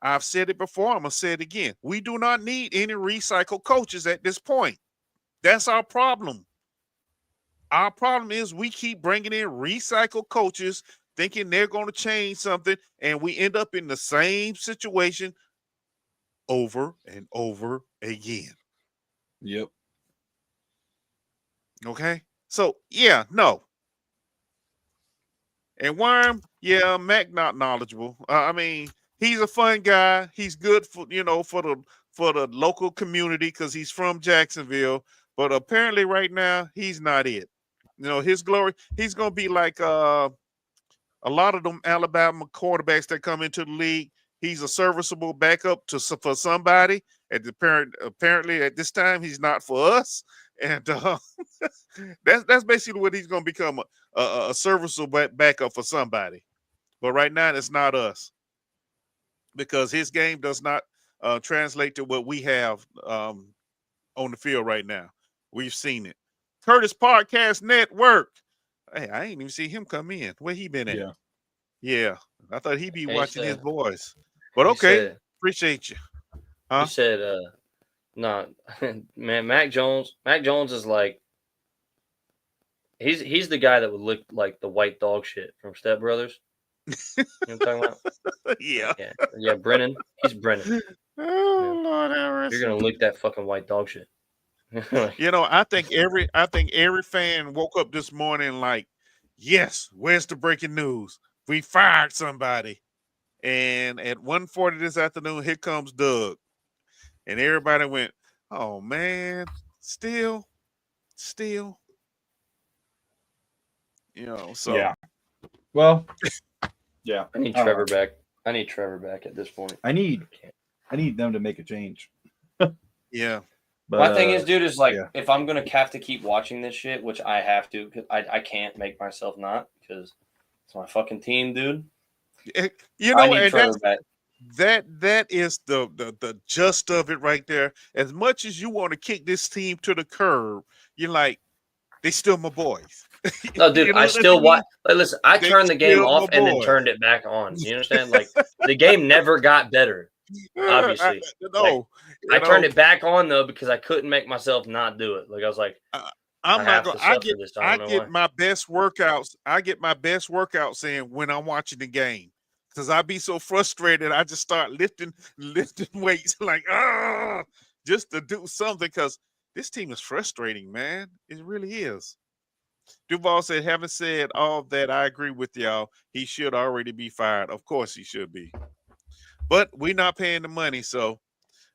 Speaker 2: I've said it before. I'm going to say it again. We do not need any recycled coaches at this point. That's our problem. Our problem is we keep bringing in recycled coaches thinking they're going to change something, and we end up in the same situation over and over again.
Speaker 1: Yep.
Speaker 2: Okay? So, yeah, no. And Worm, yeah, Mac not knowledgeable. I mean, he's a fun guy. He's good for for the local community because he's from Jacksonville. But apparently, right now, he's not it. His glory. He's gonna be like a lot of them Alabama quarterbacks that come into the league. He's a serviceable backup for somebody. Apparently, at this time, he's not for us. And that's basically what he's going to become, a serviceable backup for somebody. But right now, it's not us because his game does not translate to what we have on the field right now. We've seen it. Curtis Podcast Network. Hey, I ain't even see him come in. Where he been at? Yeah. I thought he'd be watching his boys. But okay, appreciate you.
Speaker 3: He said, no, man, Mac Jones is like, he's the guy that would look like the white dog shit from Step Brothers. You know what I'm talking about? Yeah, Brennan. He's Brennan.
Speaker 2: Oh, Lord,
Speaker 3: you're gonna lick that fucking white dog shit.
Speaker 2: I think every fan woke up this morning like, yes, where's the breaking news? We fired somebody. And at 1:40 this afternoon, here comes Doug. And everybody went, oh man, still. So
Speaker 1: yeah. Well, yeah.
Speaker 3: I need Trevor back. I need Trevor back at this point.
Speaker 1: I need them to make a change.
Speaker 2: Yeah.
Speaker 3: But my thing is, dude, is like, if I'm gonna have to keep watching this shit, which I have to, because I can't make myself not, because it's my fucking team, dude.
Speaker 2: I need Trevor back. That is the gist of it right there. As much as you want to kick this team to the curb, you're like, they still my boys.
Speaker 3: No, dude, I still watch. Like, listen, I turned the game off and then turned it back on. You understand? Like, the game never got better. Obviously, I turned it back on though because I couldn't make myself not do it. Like, I was like, I
Speaker 2: get my best workouts. I get my best workouts in when I'm watching the game. Because I be so frustrated, I just start lifting weights like, just to do something. Because this team is frustrating, man. It really is. Duval said, having said all that, I agree with y'all. He should already be fired. Of course he should be. But we're not paying the money, so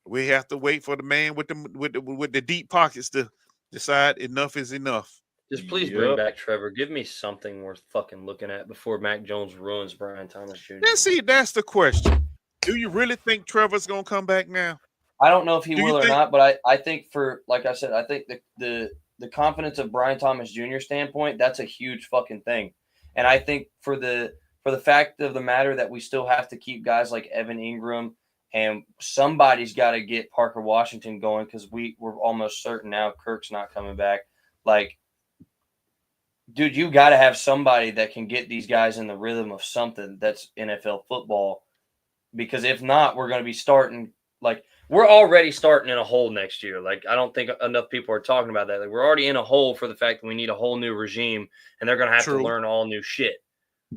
Speaker 2: we have to wait for the man with the deep pockets to decide enough is enough.
Speaker 3: Just please bring back Trevor. Give me something worth fucking looking at before Mac Jones ruins Brian Thomas Jr.
Speaker 2: Now, see, that's the question. Do you really think Trevor's going to come back now?
Speaker 3: I don't know if he will or not, but I think like I said, I think the confidence of Brian Thomas Jr. standpoint, that's a huge fucking thing. And I think for the fact of the matter that we still have to keep guys like Evan Ingram, and somebody's got to get Parker Washington going because we're almost certain now Kirk's not coming back. Like, dude, you got to have somebody that can get these guys in the rhythm of something that's NFL football, because if not, we're going to be starting like we're already starting in a hole next year. Like, I don't think enough people are talking about that. Like, we're already in a hole for the fact that we need a whole new regime, and they're going to have to learn all new shit.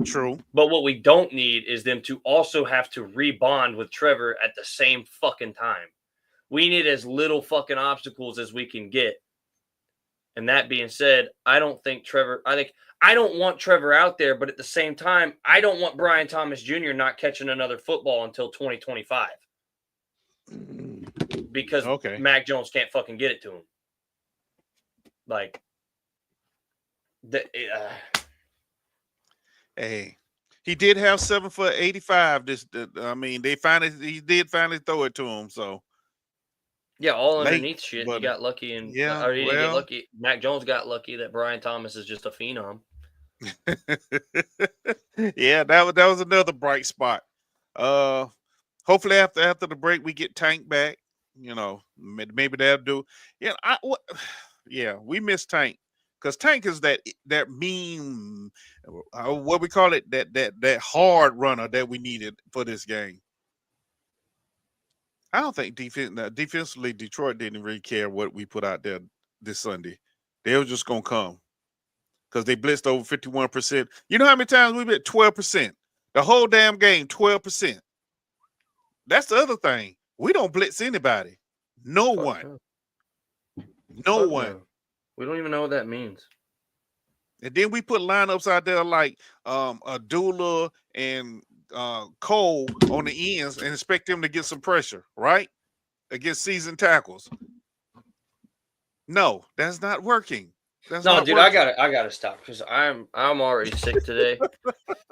Speaker 2: True.
Speaker 3: But what we don't need is them to also have to rebond with Trevor at the same fucking time. We need as little fucking obstacles as we can get. And that being said, I don't want Trevor out there, but at the same time, I don't want Brian Thomas Jr. not catching another football until 2025. Because Mac Jones can't fucking get it to him. Like,
Speaker 2: hey, he did have 7 for 85. He did finally throw it to him. So
Speaker 3: yeah, all underneath shit. He got lucky, and
Speaker 2: he
Speaker 3: didn't get lucky. Mac Jones got lucky that Brian Thomas is just a phenom.
Speaker 2: Yeah, that was another bright spot. Hopefully after the break we get Tank back. You know, maybe that'll do. Yeah, we miss Tank. Because Tank is that mean, what we call it, that hard runner that we needed for this game. I don't think defensively Detroit didn't really care what we put out there this Sunday. They were just gonna come because they blitzed over 51%. You know how many times we bet 12%? The whole damn game, 12%. That's the other thing. We don't blitz anybody. No one. No one.
Speaker 3: We don't even know what that means.
Speaker 2: And then we put lineups out there like Abdullah and Cole on the ends and expect them to get some pressure, right? Against seasoned tackles. No, that's not working. Dude,
Speaker 3: working. I gotta stop because I'm already sick today.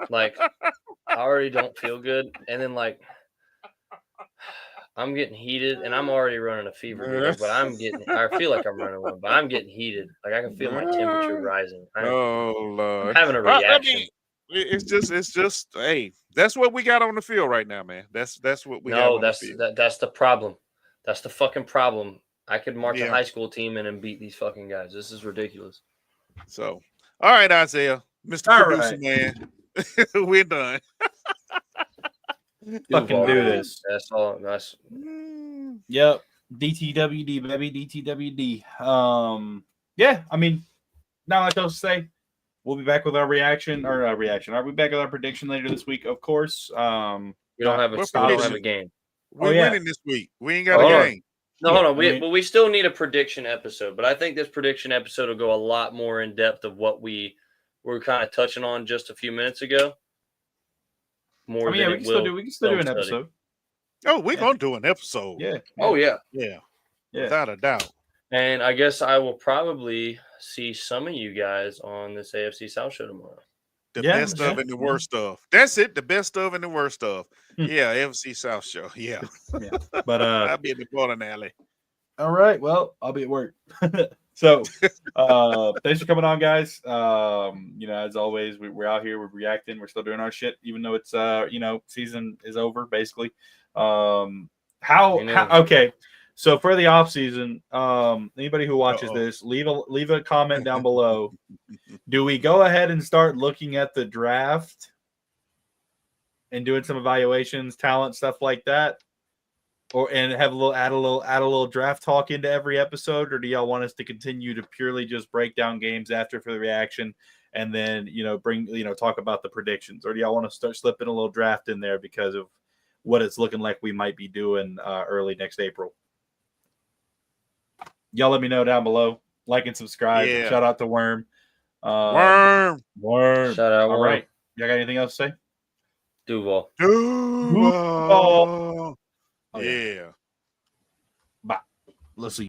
Speaker 3: Like, I already don't feel good, and then like I'm getting heated, and I'm already running a fever, but I feel like I'm running one, but I'm getting heated. Like, I can feel my temperature rising.
Speaker 2: Lord.
Speaker 3: I'm having a reaction.
Speaker 2: I mean, it's just, hey, that's what we got on the field right now, man. That's what we got on the field.
Speaker 3: That's the problem. That's the fucking problem. I could march a high school team in and beat these fucking guys. This is ridiculous.
Speaker 2: So, all right, Isaiah, Mr. Producer, man. We're done.
Speaker 1: Fucking do this.
Speaker 3: That's all.
Speaker 1: Yep. DTWD, baby. DTWD. Yeah, I mean, not much else to say. We'll be back with our reaction. Are we back with our prediction later this week? Of course.
Speaker 3: We don't have a game.
Speaker 2: We're winning this week. We ain't got a game.
Speaker 3: No, hold on. But we still need a prediction episode. But I think this prediction episode will go a lot more in depth of what we were kind of touching on just a few minutes ago.
Speaker 1: We can still do an episode.
Speaker 2: Oh, we're gonna do an episode.
Speaker 1: Yeah.
Speaker 3: Oh yeah.
Speaker 2: Without a doubt.
Speaker 3: And I guess I will probably see some of you guys on this AFC South show tomorrow.
Speaker 2: The best of and the worst of. That's it. The best of and the worst of. Yeah, AFC South show. Yeah.
Speaker 1: But
Speaker 2: I'll be in the bowling alley.
Speaker 1: All right. Well, I'll be at work. So thanks for coming on, guys. As always, we're out here, we're reacting, we're still doing our shit, even though it's season is over, basically. Okay. So for the off season, anybody who watches this, leave a comment down below. Do we go ahead and start looking at the draft and doing some evaluations, talent, stuff like that? And have add a little draft talk into every episode, or do y'all want us to continue to purely just break down games after for the reaction, and then talk about the predictions, or do y'all want to start slipping a little draft in there because of what it's looking like we might be doing early next April? Y'all let me know down below. Like and subscribe. Yeah. Shout out to Worm.
Speaker 2: Worm.
Speaker 3: Shout out.
Speaker 1: All right. Y'all got anything else to say?
Speaker 3: Duval.
Speaker 2: Oh, yeah.
Speaker 1: Bye. Let's see.